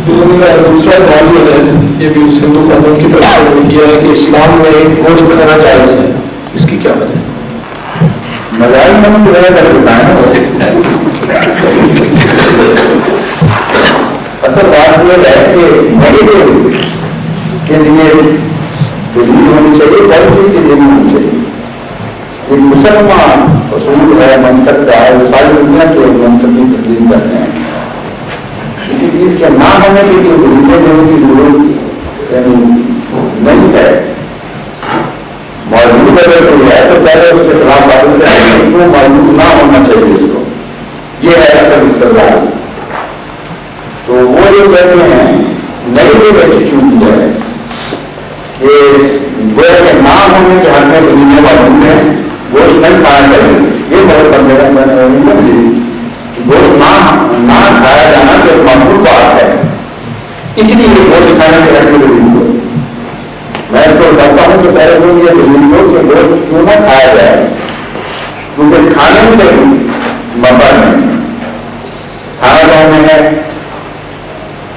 میرا دوسرا سوال یہ ہے، یہ بھی اس ہندو خاتون کی طرف سے کیا ہے کہ اسلام میں گوشت کھانا جائز ہے، اس کی کیا وجہ ہے؟ مزاج میں جو ہے اصل بات یہ ہے کہ نیگیٹو کے لیے دلیل ہونی چاہیے، پازیٹو کے لیے ہونی چاہیے. ایک مسلمان اصول ہے منطق کا ہے، وہ ساری دنیا کے منطق کی تسلیم کرتے ہیں. کسی چیز کے نہ ہونے کے لیے دلیلیں دینے کی ضرورت نہیں ہے. موجود اگر کوئی ہے تو پہلے اس کے خلاف باتیں کریں کیوں موجود نہ ہونا چاہیے اس کو. یہ ہے اصل استدلال. تو وہ جو کہتے ہیں نیگیٹو ایٹیٹیوڈ ہے کہ گویا کے نہ ہونے کے حق میں دلیلیں موجود ہیں، گوشت نہیں کھانا چاہیے. یہ بہت بندے گوشت نہ کھایا جانا جو مقبول بات ہے، اس لیے گوشت کھانے کے حق میں دلیل کو میں اس کو کہتا ہوں کہ پہلے لوگ یہ دلیل کو کہ گوشت کیوں نہ کھایا جائے، کیونکہ کھانے سے مزہ نہیں کھانا چاہنے ہے.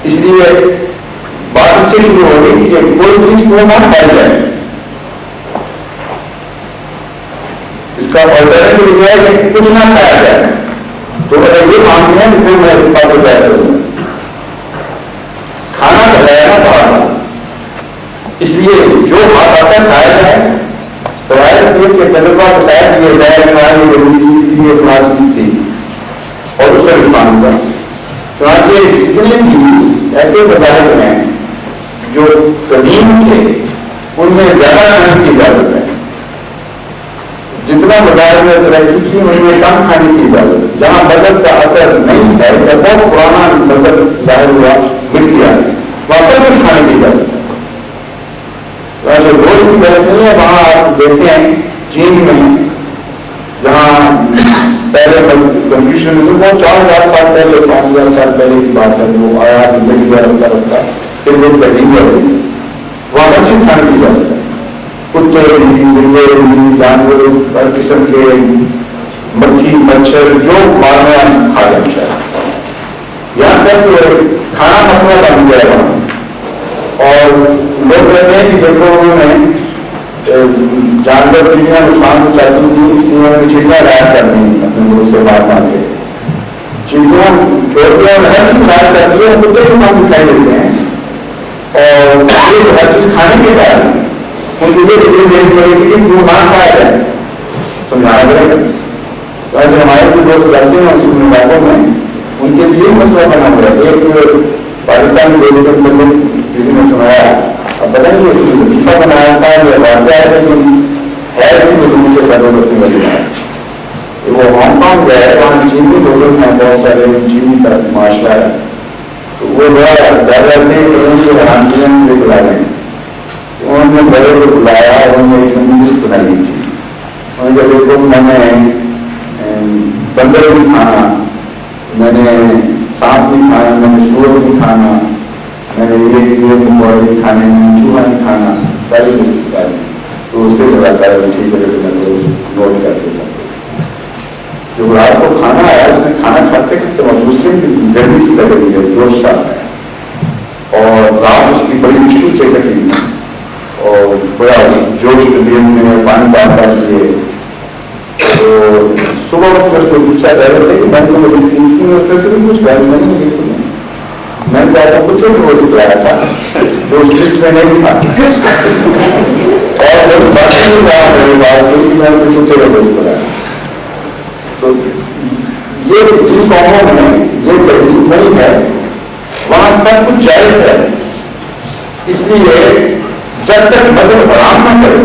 اس لیے بات اس سے شروع ہوگی کہ کوئی چیز کیوں نہ کھائی جائے. اس کا آلٹرنیٹو یہ ہے کہ کچھ نہ کھایا جائے. تو اگر یہ مانتے ہیں تو پھر میں اس بات کو طے کروں گا. کھانا بغیر نہ باہر. اس لیے جو بات آتا ہے کھایا جائے، سوائے اس لیے کہ تجربہ بتایا کہ یہ غیر کھانے والی چیز تھی، یہ فلاں چیز تھی اور اس کا بھی مانوں گا. چنانچہ جتنے بھی ایسے مذاہب ہیں جو قدیم تھے ان میں زیادہ کھانے کی اجازت ہے. جتنا مذاہب میں ترقی کی ان میں کم کھانے کی اجازت ہے. جہاں مذہب کا اثر نہیں ہے، جب بہت پرانا مذہب ظاہر ہوا مٹ گیا، وہاں سب کچھ کھانے کی اجازت ہے. جو روز کی بحث نہیں ہے، وہاں آپ دیکھتے ہیں چین میں جہاں پہلے کنفیوشنزم وہ 4000 سال پہلے 5000 سال پہلے کی بات ہے، وہ آیا رکھتا پھر وہ تہذیب ہو گئی. وہاں مچھلی کھانے کی اجازت ہے. کتے بلے جانور ہر قسم کے مکھی مچھر جو مارنا کھا جانا چاہیے. یہاں تک کھانا مسئلہ بن گیا ہے وہاں. اور لوگ کہتے ہیں کہ دیکھو انہوں نے جانور چڑیاں نقصان پہنچاتی تھی، اس لیے انہوں نے چڑیاں غائب کر دی اپنے ملک سے باہر مار کے. چڑیاں چھوٹیاں ہر چیز غائب کرتی ہے، کتے بھی نام دکھائی دیتے ہیں. اور ہر چیز کھانے کے بعد ان کو یہ ڈگری دینی پڑے گی کہ کیوں نہ کھایا جائے، سمجھانا پڑے گا. جو ہمارے جو لوگ کرتے ہیں اس علاقوں میں ان کے لیے مسئلہ بنا ہوا ہے. ایک پاکستان کے کسی نے سنایا، اب پتہ نہیں وظیفہ بنایا تھا یا واقعہ ہے لیکن خیر سی مضمون سے پیدا کرنے والی ہے. وہ ہانگ کانگ گئے، وہاں چینی لوگوں میں بہت سارے چینی کا معاشرہ ہے. تو وہ بڑا ڈر رہتے ہیں کہ ان کے حرامتیوں میں بلا لیں. انہوں نے بڑے کو بلایا اور انہوں نے ایک لسٹ بنائی تھی. انہوں نے دیکھو میں نے بندر بھی کھانا، میں نے سانپ بھی کھانا، میں نے سور بھی کھانا، میں نے یہ بھی کھانے میں چوہا نہیں کھانا، ساری لسٹ نکالی. تو اس سے لگاتا ہے ٹھیک ہے تو میں نوٹ کر کے سکتے. جو رات کو کھانا آیا اس نے کھانا کھاتے کھاتے محسوس ہے کہ زمین سی لگ رہی ہے، جوش سا ہے، اور رات اس کی بڑی مشکل سے کٹی اور بڑا جوش طبیعت میں پانی پان کا چاہیے. تو صبح وقت اس کو پوچھا جا رہا تھا کہ میں تو اس میں کچھ غیر نہیں ہے. میں چاہتا ہوں کچھ وہ دکھلایا تھا جو اس لسٹ میں نہیں تھا. اور باقی بات میں کچھ دوست بنایا. تو یہ جن قوموں میں یہ تہذیب نہیں ہے وہاں سب کچھ جائز ہے. اس لیے جب تک مذہب حرام نہ کرے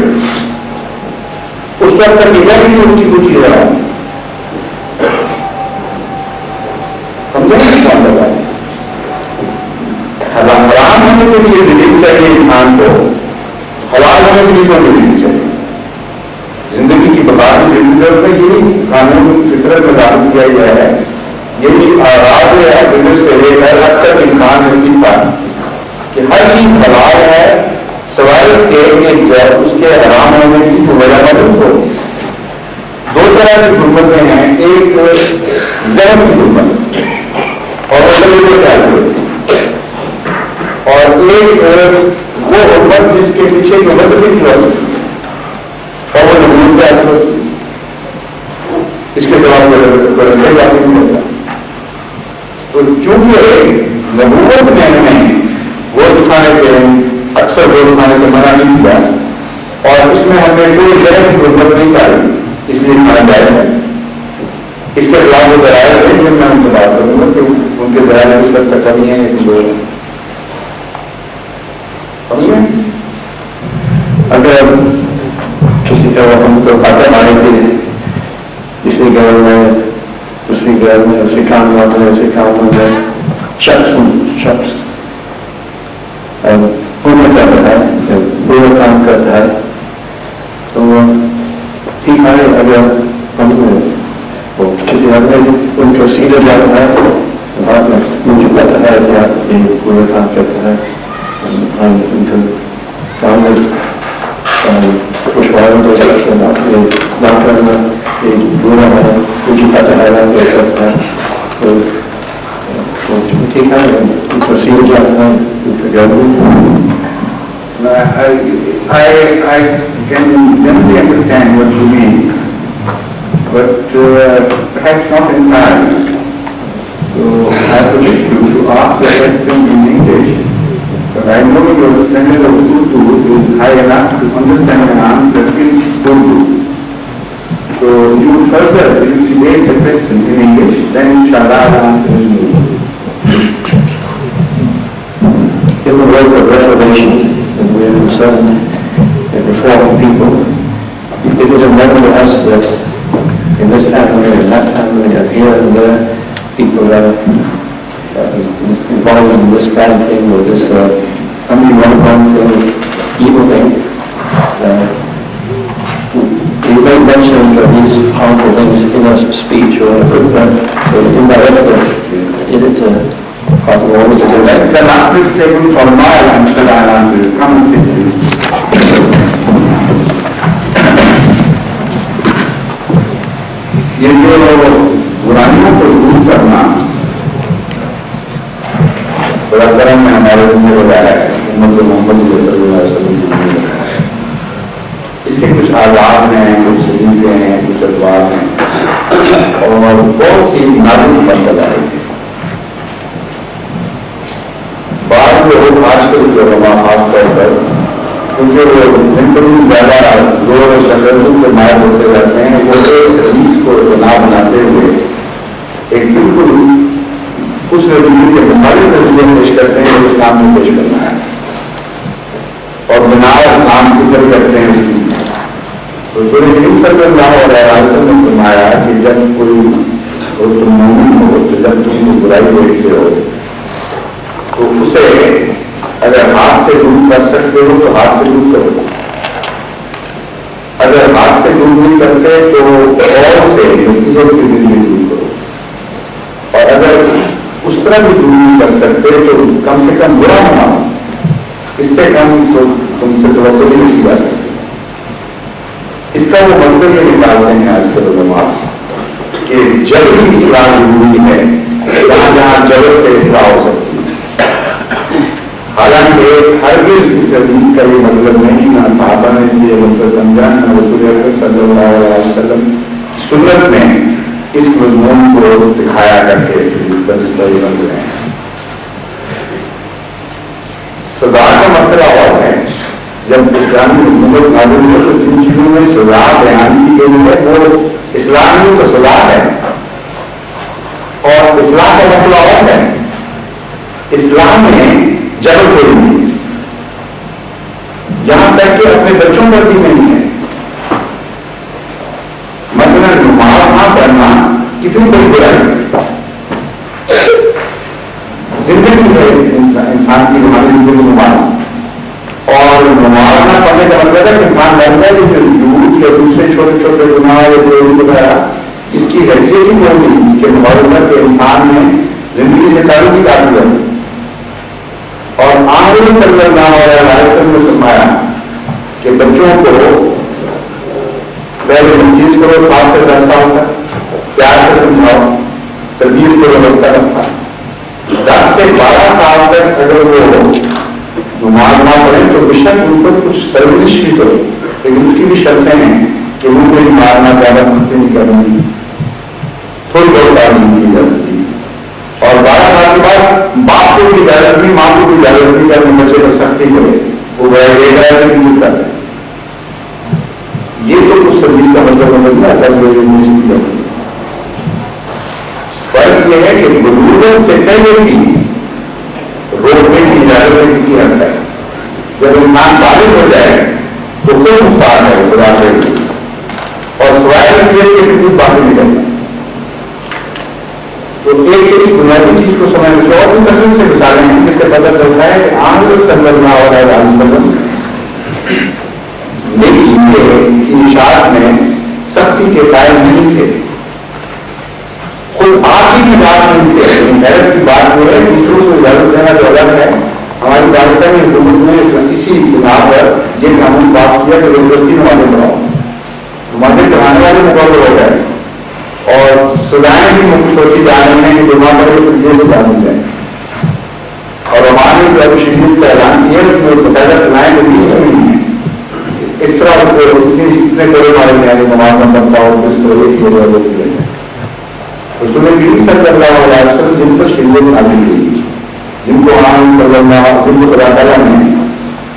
اس وقت تک یہ نہیں ان کی کچھ چیز حرام سمجھے نہیں کون لگا. حرام ہونے کے لیے دلیل چاہیے انسان کو، حلال ہونے کے لیے کوئی دلیل چاہیے. زندگی کی بقا کی ضرورت میں یہی قانون فطرت میں لاگو کیا گیا ہے. یہی آغاز ہے فطرت سے لے کر اب تک انسان نے سیکھا کہ ہر چیز حلال ہے سوائے اس کے اس کے حرام ہونے کی وجہ موجود ہو. دو طرح کی حکومتیں ہیں، ایک ذہن کی حکومت اور اور ایک وہ امت جس کے پیچھے جو مذہبی فلسفی اور وہ نبوت سے حاصل ہوتی ہے، اس کے سوا رستے حاصل نہیں ہوتا. تو چونکہ نبوت میں ہمیں گوشت کھانے سے اکثر گوشت کھانے سے منع نہیں کیا اور اس میں ہمیں کوئی شہر کی ضرورت نہیں پائی، اس لیے کھانا جائز ہے. اس کے خلاف وہ دلائل ہے جن میں ان سے بات کروں گا کہ ان کے دلائل اس وقت تک کمی ہے یا کمزور ہے. اگر کسی کا ہم کو پتہ مارے تھے اسی گھر میں اسی گھر میں اسی کام ہوتا ہے اسی کام ہوتا ہے شخص پورا کرتا ہے پورا کام کرتا ہے تو ٹھیک ہے. اگر ہم کسی ہم نے ان کو سیدھا جاتا ہے بعد میں مجھے پتا ہے کہ آپ یہ پورا کام کرتا ہے ہم ان کو سامنے کچھ والوں کو سکتے ہیں نہ کرنا یہ برا ہے مجھے پتا ہے آپ یہ کرتا ہے تو ٹھیک ہے ان کو سیدھا جاتا ہے ان کو گھر I can generally understand what you mean, but perhaps not entirely. So I would like you to ask the question in English, but I know your standard of Urdu is high enough to understand an answer in Urdu. So you further elucidate the question in English, then inshallah the answer is in Urdu. In the work of revelation, and we are concerned in reforming people, if it is known to us that in this family and that family and here and there people are involved in this bad thing or this wrong thing, evil thing, we may mention these harmful things in our speech or indirectly. Is it part of all this? The last is taken from my answer. I'll answer you. Come and sit here. یہ جو برائیوں کو دور کرنا بڑا کرم میں ہمارے ذمہ لگایا ہے امت محمد صلی اللہ علیہ وسلم. اس کے کچھ آداب ہیں، کچھ طریقے ہیں، کچھ ادوار ہیں اور بہت ہی نازک مسئلہ ہے. بعض لوگ آج کل جو خاص طور پر کیونکہ وہ زندگی زیادہ زور و شکل کے مائل ہوتے رہتے ہیں، وہ ایک حدیث کو بنا بناتے ہوئے ایک بالکل اس نظریے کے مخالف نظریے پیش کرتے ہیں جو اسلام میں پیش کرنا ہے اور بنا نام ذکر کرتے ہیں اس کی. تو رسول کریم صلی اللہ علیہ وسلم نے فرمایا کہ جب کوئی تم مومن ہو تو جب تم کو برائی دیکھتے ہو تو اسے اگر ہاتھ سے دور کر سکتے ہو تو ہاتھ سے دور کرو، اگر ہاتھ سے دور نہیں کرتے تو اور سے نصیحت کے ذریعے دور کرو، اور اگر اس طرح بھی دور نہیں کر سکتے تو کم سے کم برا ہونا، اس سے کم تو تم سے توقع نہیں کی جا سکتی. اس کا وہ مطلب یہ نکالتے ہیں آج کل علماء کہ جبری اصلاح ضروری ہے جہاں جہاں جبر سے اصلاح ہو سکتی ہے. حالانکہ ہرگز اس حدیث کا یہ مطلب نہیں، نہ صحابہ نے اس لیے مطلب سمجھا، نہ رسول اکرم صلی اللہ علیہ وسلم سنت میں اس مضمون کو دکھایا کرتے اس طریقے بن گئے ہیں. سزا کا مسئلہ اور ہے. جب اسلامی حکومت معلوم ہو تو جن چیزوں میں سزا بیان کی گئی ہے وہ اسلام میں تو سزا ہے اور اسلام کا مسئلہ اور ہے. اسلام میں جبر کوئی نہیں، یہاں تک کہ اپنے بچوں پر بھی نہیں ہے. مثلا نماز نہ پڑھنا کتنی بڑی برائی ہے. زندگی ہے انسان کی، ہماری زندگی نماز، اور نماز نہ پڑھنے کا مطلب ہے کہ انسان لگتا ہے کہ جھوٹ یا دوسرے چھوٹے چھوٹے گناہ یا چوری وغیرہ اس کی حیثیت ہی نہیں ہوگی. اس کے مطابق کہ انسان نے زندگی سے تعلق ہی کاٹ دیا. اور آخر صلی اللہ علیہ وسلم نے فرمایا کہ بچوں کو پہلے نصیحت کرو 7 سے 10 سال تک، پیار سے سمجھاؤ، تربیت کرو وقت تک. 10 سے 12 سال تک اگر وہ نماز نہ پڑھیں تو بے شک ان پر کچھ سرورش بھی کرو، لیکن اس کی بھی شرطیں ہیں کہ ان کو مارنا زیادہ سختی نہیں کرنی، تھوڑی بہت تعلیم کی جاتی ہے، اور 12 سال کے بعد باپ کو بھی اجازت دی، ماں کو بھی اجازت دی کہ اپنے بچے پر سختی کرے، وہ نہیں کرتا ہے۔ یہ تو کچھ سروس کا مطلب نہیں آتا یونیورسٹی ہے۔ فرق یہ ہے کہ بزرگوں سے پہلے کی روکنے کی اجازت ہے کسی حد تک، جب انسان بالغ ہو جائے تو خود مختار ہے خدا سے، اور سوائے نصیحت کے بھی کچھ باتیں نہیں کرتا۔ تو ایک بنیادی چیز کو سمجھنے اور بھی قسم سے مثالیں ہیں جس سے پتہ چلتا ہے کہ آمد صلی اللہ علیہ وسلم کی اشاعت میں سختی کے قائل نہیں تھے، خود آپ ہی کی بات نہیں تھے، لیکن حیرت کی بات یہ ہے دوسروں کو اجازت دینا جو الگ ہے۔ ہماری پاکستانی حکومت نے اسی بنا پر یہ قانون پاس کیا کہ یونیورسٹی نمازیں پڑھاؤ، نمازیں پڑھانے والے مقرر ہو گئے، اور سزائیں بھی سوچی جا رہی ہیں کہ جمع کرے تو یہ سزا مل جائے، اور ہمارے جو ابھی شریعت کا اعلان کیا ہے اس میں پہلے سزائیں تو بیس میں نہیں ہیں۔ اس طرح اتنے بڑے مارے میں آگے نماز نہ بنتا ہو تو اس طرح ایک ہو جائے۔ رسول کریم صلی اللہ علیہ وسلم جن پر شریعت نازل ہوئی، جن کو جن کو خدا تعالیٰ نے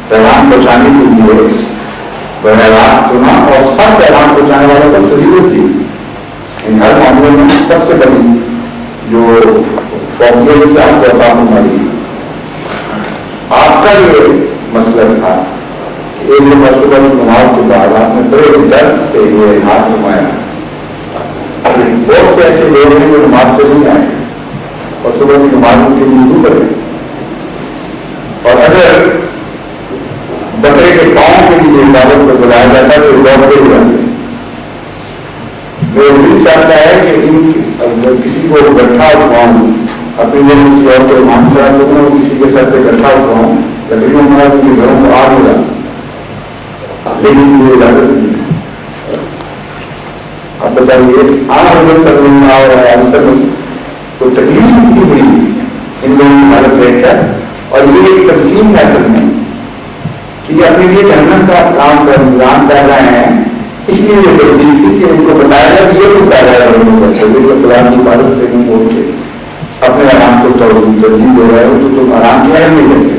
پیغام پہنچانے کے لیے براہ راست چنا، اور سب پیغام پہنچانے والوں کو ضرورت تھی، ان ہر معاملے میں سب سے بڑی جو فوقیت ہے آپ کو عطا فرمائی۔ آپ کا یہ مسئلہ تھا کہ ایک دن صبح کی نماز کے بعد آپ نے بڑے درد سے یہ ہاتھ نمایا۔ بہت سے ایسے لوگ ہیں جو نماز پہ نہیں آئے اور صبح کی نماز کے لیے نہیں کریں، اور اگر بکرے کے پاؤں کے لیے عبادت کو بلایا جاتا ہے تو دوڑتے ہو جاتے ہیں۔ میرا دل چاہتا ہے کہ کسی کو گٹھا اٹھواؤں، اپنی دل کسی اور کو مان کر لوگوں کو کسی کے سر پہ گٹھا اٹھواؤں، لکڑیوں میں ان کے گھروں کو آگ ہو جاتا، لیکن مجھے اجازت نہیں ہے۔ اب بتائیے حضرت صلی اللہ علیہ وسلم کو تکلیف کی ہوئی ان لوگوں کی حالت دیکھ کر، اور یہ ایک تقسیم ہے اصل میں کہ یہ اپنے لیے جہنم کا کام کا انتظام کر رہے ہیں، اس لیے یہ تقسیم تھی کہ ان کو بتایا جائے یہ تو پیدا ہے لوگوں کو چھوٹے کو قرآن کی عبادت سے نہیں موڑ کے اپنے آرام کو ترجیح دے رہے ہو تو تم آرام کیا نہیں لیتے،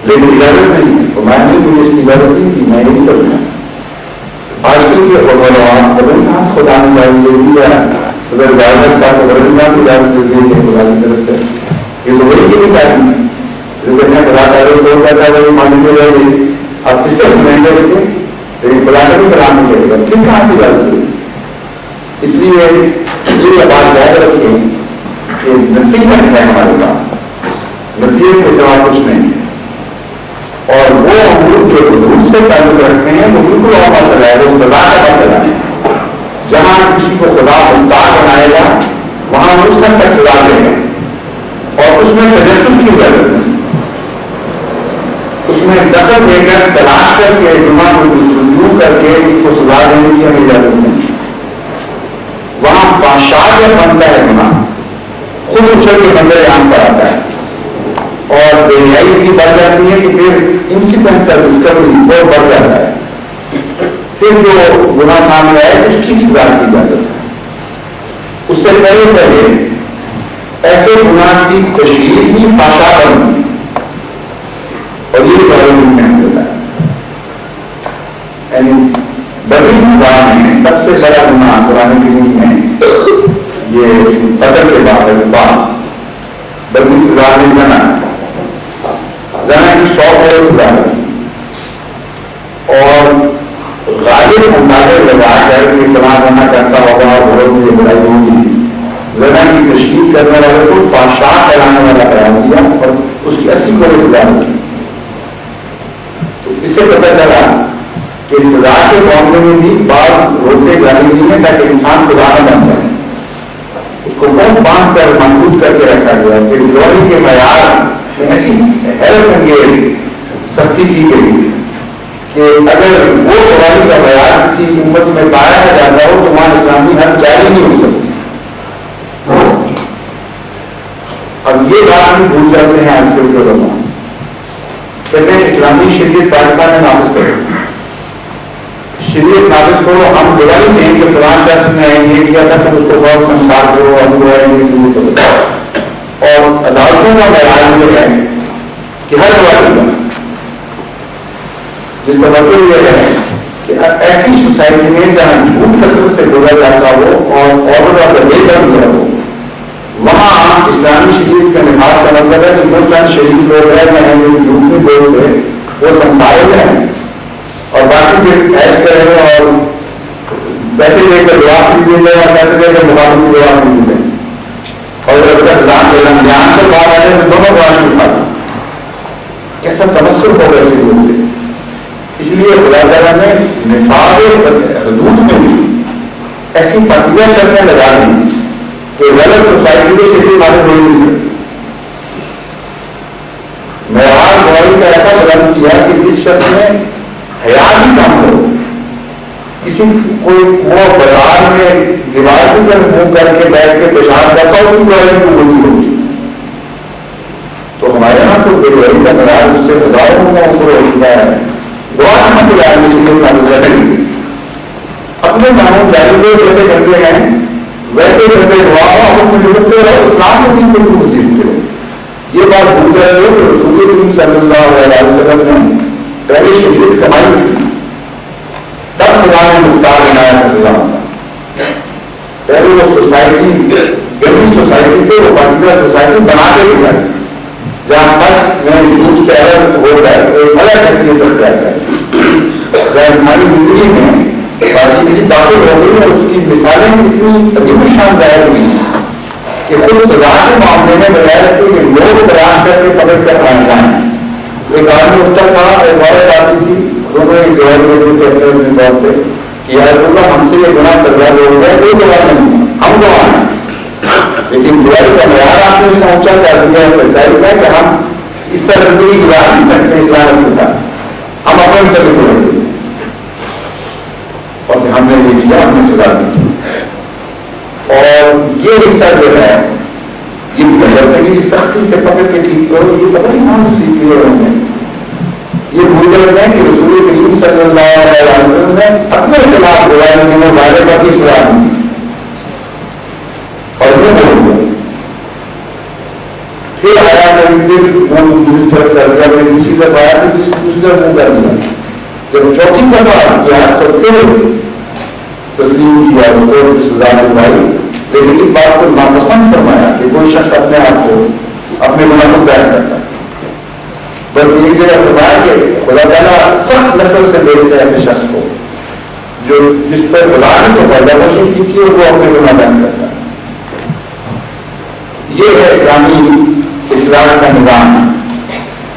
لیکن اجازت نہیں ہے، تو میں نے مجھے اس کی اجازت نہیں کی، میں یہ نہیں کروں گا۔ آج کل کے خدا نے صدر گورنر صاحب کو اجازت دی ہے خدا کی طرف سے، یہ تو وہی کی نہیں تعلیم ہے جو کہتے ہیں خدا تعالیٰ کو کہتا ہے وہ ماننے رہے گی، آپ کس سے سمجھیں گے اس کے، لیکن خدا کا بھی کلام نہیں کرے گا، پھر کہاں سے اجازت دی؟ اس لیے یہ بات یاد رکھیں کہ نصیحت ہے ہمارے پاس، نصیحت کے سوا کچھ نہیں ہے، اور وہ امور کے حدود سے تعلق رکھتے ہیں وہ بالکل اور مسئلہ ہے، وہ سزا کا مسئلہ ہے۔ جہاں کسی کو خدا مختار بنائے گا وہاں اس حد تک سزا دے گا، اور اس میں تجسس کی اجازت نہیں، اس میں دخل دے کر تلاش کر کے جمعہ کو رجوع کر کے اس کو سزا دینے کی ہمیں اجازت نہیں۔ وہاں فحشاء جب بنتا ہے گناہ خود اچھل کے بندے عام پر آتا ہے، اور بے حیائی بھی بڑھ جاتی ہے کہ پھر انسیکوینس آف ڈسکوری بہت بڑھ جاتا ہے، پھر جو گناہ سامنے آئے اس کی سزا کی اجازت ہے۔ اس سے پہلے ایسے گناہ کی تشہیر بھی فحشاء بنتی ہے، اور یہ قانون میں ہوتا ہے، یعنی بڑی سزا میں سب سے بڑا گناہ قرآن کریم میں یہ قتل کے بعد بڑی سزا میں زنا کی 100 کروڑ سزا ہے، اور غالب اندازے لگا کر کہ فلاں زنا کرتا ہوگا اور بہت مجھے بڑائی ہوگی، زنا کی تشہیر کرنے والے کو فحشاء پھیلانے والا قرار دیا اور اس کی 80 کروڑ سزا دی۔ تو اس سے پتہ چلا کہ سزا کے معاملے میں بھی بعض روکے جانے دی ہیں تاکہ انسان خدا نہ بن جائے، اس کو بہت باندھ کر محدود کر کے رکھا گیا کہ گلوری کے معیار میں ایسی حیرت انگیز سختی کی گئی کہ اگر وہ گلوری کا معیار کسی امت میں پایا نہ جاتا ہو تو وہاں اسلامی حد جاری نہیں ہو سکتی۔ اب یہ بات آدمی بھول جاتے ہیں آج کل کے لوگوں. کہتے ہیں اسلامی شریعت پاکستان میں نافذ کرو, شریعت نافذ کرو. ہم گواہی دیں کہ فلاں شخص نے یہ کیا تھا تو اس کو بہت سنسار کرو, ہم گواہی کرو. اور عدالتوں کا معیار یہ ہے کہ ہر گواہی کا, جس کا مطلب یہ ہے کہ ایسی سوسائٹی میں جہاں جھوٹ کثرت سے بولا جاتا ہو اور آرڈر آف دا ڈے کا دیا ہو, وہاں اسلامی شریعت کا نفاذ کا مطلب ہے کہ جو چند شریف لوگ ہیں جو جھوٹ میں بولتے ہیں وہ سنسارے ہیں اور باقی جو ایش کریں اور پیسے لے کر جواب نہیں دیں اور پیسے لے کر مقابلے میں جواب نہیں دیں. اور جان سے بات آ جائے تو دونوں گواہ اٹھاتے ہیں. کیسا تمسر ہوگا اس لوگ سے. اس لیے خدا تعالیٰ نے نفاذ حدود میں بھی ایسی پتیاں شرطیں لگا دی کہ غلط سوسائٹی میں شریف والے ہو نہیں سکتے. معیار گواہی کا ایسا بیان کیا کہ جس شخص نے حیا بھی کام کرو, کسی کوئی وہ بازار میں دیوار کی طرف منہ کر کے بیٹھ کے پیشاب کرتا اس کی گواہی کو بولتی ہوگی. تو ہمارے یہاں تو بے گواہی کا معیار اس سے ہزاروں کا اوپر ہوتا ہے. گواہ کہاں سے جائیں گے اپنے قانون جاری کو جیسے کرتے ہیں ویسے کرتے گواہ آپس میں جڑتے ہو اور اسلام کو بھی کوئی مصیبت ہو. یہ بات بھول گئے ہو کہ رسول کریم صلی اللہ علیہ وسلم نے پہلے شریعت کمائی تھی, تب خدا نے مختار بنایا تھا. پہلے وہ سوسائٹی گندی سوسائٹی سے وہ پاکیزہ سوسائٹی بنا کے لے جائے جہاں سچ میں جھوٹ سے الگ ہو کر ایک الگ حیثیت رکھ جاتا ہے. انسانی زندگی میں باقی داخل ہو گئی اور اس کی مثالیں اتنی عظیم الشان ظاہر ہوئی کہ خود سزا کے معاملے میں بجائے رکھتے کہ لوگ تلاش کر کے پکڑ کر آنے جائیں. ایک آدمی اٹھتا تھا, ایک عورت آتی تھی, دونوں ایک جواب دیتے تھے اپنے اپنے طور پہ کہ یا رسول اللہ ہم سے یہ گناہ سزا ہو گئے, کوئی گواہ نہیں, ہم گواہ ہیں. لیکن گواہی کا معیار آپ نے اونچا کر دیا ہے سچائی کا کہ ہم اس طرح زندگی گزار نہیں سکتے اسلام کے ساتھ, ہم اپنے مطلب کریں گے. اور ہم نے یہ کیا, ہم نے سزا دی. اور یہ حصہ جو ہے یہ زندگی کی سختی سے پکڑ کے ٹھیک کرو, یہ پتہ نہیں کہاں سے سیکھ لیا اس نے. یہ بھول جاتے ہیں کہ رسول کریم صلی اللہ علیہ وسلم نے اپنے خلاف گواہی دینے والے پر بھی سزا دی اور یہ بول گئے. پھر آیا دوسری طرف کر دیا, پھر دوسری طرف آیا تو دوسری طرف منہ کر دیا. جب چوتھی دفعہ کیا تو پھر تسلیم کیا تو سزا دلوائی. لیکن اس بات کو ناپسند فرمایا کہ کوئی شخص اپنے آپ کو اپنے گناہ کو ظاہر کرتا ہے. بلکہ ایک جگہ فرمایا کہ خدا تعالیٰ سخت نفرت سے دیکھتا ہے ایسے شخص کو جو جس پر خدا نے تو پیدا کوشش کی تھی اور وہ اپنے گناہ ظاہر کرتا ہے. یہ ہے اسلام کا نظام.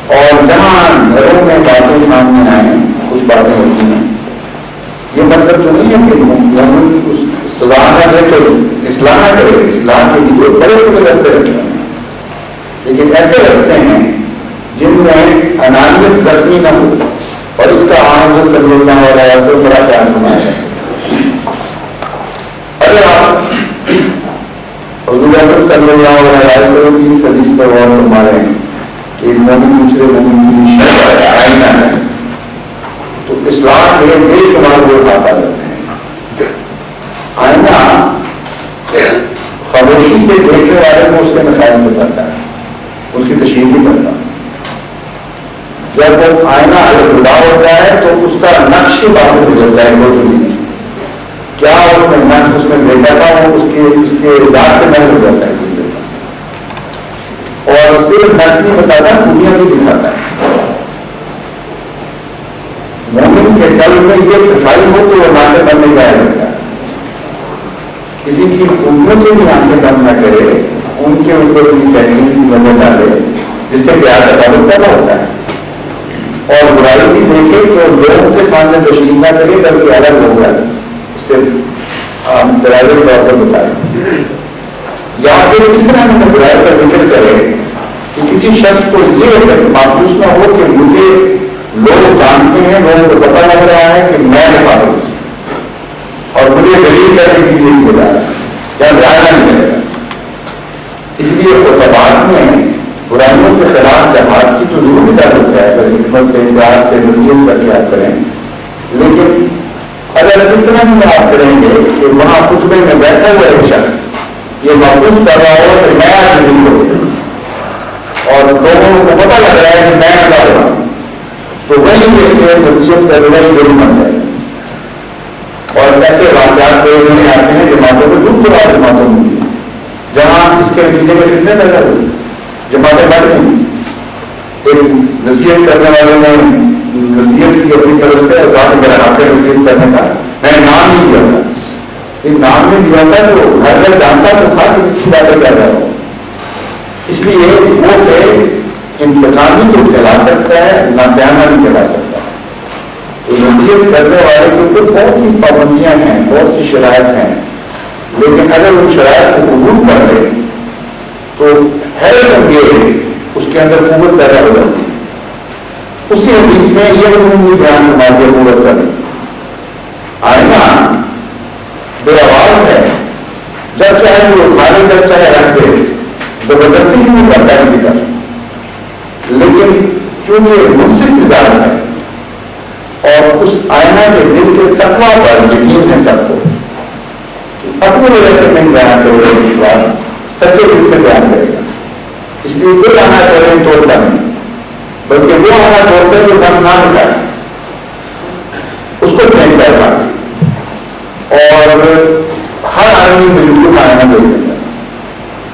اور جہاں گھروں میں باتیں سامنے آئیں, کچھ باتیں ہوتی ہیں, یہ مطلب تو نہیں ہے کہ سزا نہ دے تو اسلام نہ کرے. اسلام کے لیے بڑے بڑے رستے رکھتے ہیں, لیکن ایسے رستے ہیں جن میں انانیت زخمی نہ ہو. اور اس کا عام صلی اللہ علیہ وسلم بڑا خیال فرمایا ہے. اگر آپ حضور اکرم صلی اللہ علیہ وسلم کی حدیث پر غور فرما رہے ہیں کہ مومن دوسرے مومن کی شرط آئینہ ہے, تو اسلام میں بے شمار لوگ آتا رہتے ہیں. آئینہ خاموشی سے دیکھنے والے کو اس کے نفاذ بتاتا ہے, اس کی تشریح نہیں کرتا. جب وہ آئینہ جدا ہوتا ہے تو اس کا نقش باہر گزرتا ہے, وہ نہیں کیا اس میں نقش اس میں دیکھا تھا وہ اس کے ذات سے نہیں ہو جاتا ہے. اور صرف نقش نہیں بتاتا, دنیا بھی دکھاتا ہے. مومن کے دل میں یہ صفائی ہو تو وہ ناصر بننے کا رہتا ہے. کسی کی خوبیوں سے بھی آنکھیں کم نہ کرے, ان کے اوپر بھی تحریر کی وجہ ڈالے جس سے پیار کا تعلق پیدا ہوتا ہے. اور برائی بھی دیکھے تو لوگوں کے سامنے تشریح نہ کرے بلکہ الگ ہو جائے, اس سے دلائل طور پر بتائے. یا پھر اس طرح میں برائی کا ذکر کرے کہ کسی شخص کو یہ محسوس نہ ہو کہ مجھے لوگ جانتے ہیں, لوگوں کو پتہ لگ رہا ہے کہ میں نکالوں اور مجھے دلیل کرنے کی لیے ملا یا جائزہ نہیں ملے گا. اس لیے خطبات میں خدمت سے پیار سے نصیحت کر کے آپ کریں. لیکن اگر اس طرح میں آپ کریں گے کہ وہاں خطبے میں بیٹھا ہوا ایک شخص یہ محفوظ کر رہا ہو کہ میں آج نہیں ہوں اور لوگوں کو پتہ لگ رہا ہے کہ میں نہ رہا ہوں, تو وہی نصیحت کر رہی ضرور بن جائے. اور ایسے واقعات میں آتے ہیں جماعتوں میں دور دراز جماعتوں میں جہاں اس کے نتیجے میں کتنے پیدا ہوئے جماعتیں بڑھ گئی. ایک نصیحت کرنے والے نے نصیحت کی اپنی طرف سے آزاد بنا کر نصیحت کرنے کا میں نے نام نہیں دیا تھا. ایک نام نہیں دیا تھا تو ہر گھر جانتا تو تھا کہ اس کی باتیں کیا رہا ہو. اس لیے وہ سے انتقامی کو پھیلا سکتا ہے نہ سیاح بھی پھیلا سکتا ہے. نصیحت کرنے والے کے اوپر بہت سی پابندیاں ہیں, بہت سی شرائط ہیں, لیکن اگر وہ شرائط کو قبول کر لے تو اس کے اندر قوت پیدا ہو جاتی ہے. اسی حدیث میں یہ بھی بیان فرما دیا قوت کرنے. آئینہ بے آواز ہے, جب چاہے وہ اٹھانے جب چاہے رکھ دے, زبردستی بھی نہیں کرتا کسی کا, لیکن چونکہ منصف مزاج ہے اور اس آئینہ کے دل کے تقویٰ پر یقین ہے سب کو, اپنی وجہ سے نہیں بیان کرے گا, اس بات سچے دل سے بیان کرے گا. اس لیے کوئی آنا کریں توڑتا نہیں, بلکہ وہ آنا توڑتے جو بس نہ مٹائے اس کو پھینک کر پاتے. اور ہر آدمی بالکل آئینہ دے دیتا ہے.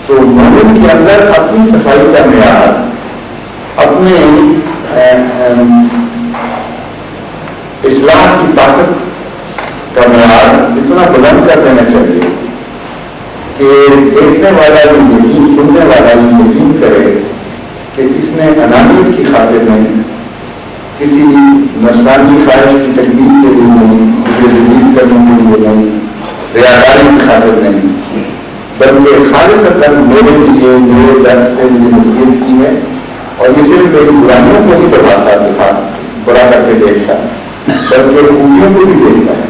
تو مومن کے اندر اپنی صفائی کا معیار, اپنے اسلام کی طاقت کا معیار اتنا بلند کر دینا چاہیے کہ دیکھنے والا بھی یقین, سننے والا بھی یقین کرے کہ اس نے انانیت کی خاطر نہیں, کسی نفسانی خواہش کی تکمیل کے لیے نہیں, مجھے ریلیز کرنے کے لیے نہیں, ریاداری کی خاطر نہیں, بلکہ خالص میرے لیے میرے درد سے مجھے نصیحت کی ہے. اور یہ صرف میری برائیوں کو ہی بتاتا دکھا برا کر کے دیکھتا, بلکہ خوبیوں کو بھی دیکھتا ہے.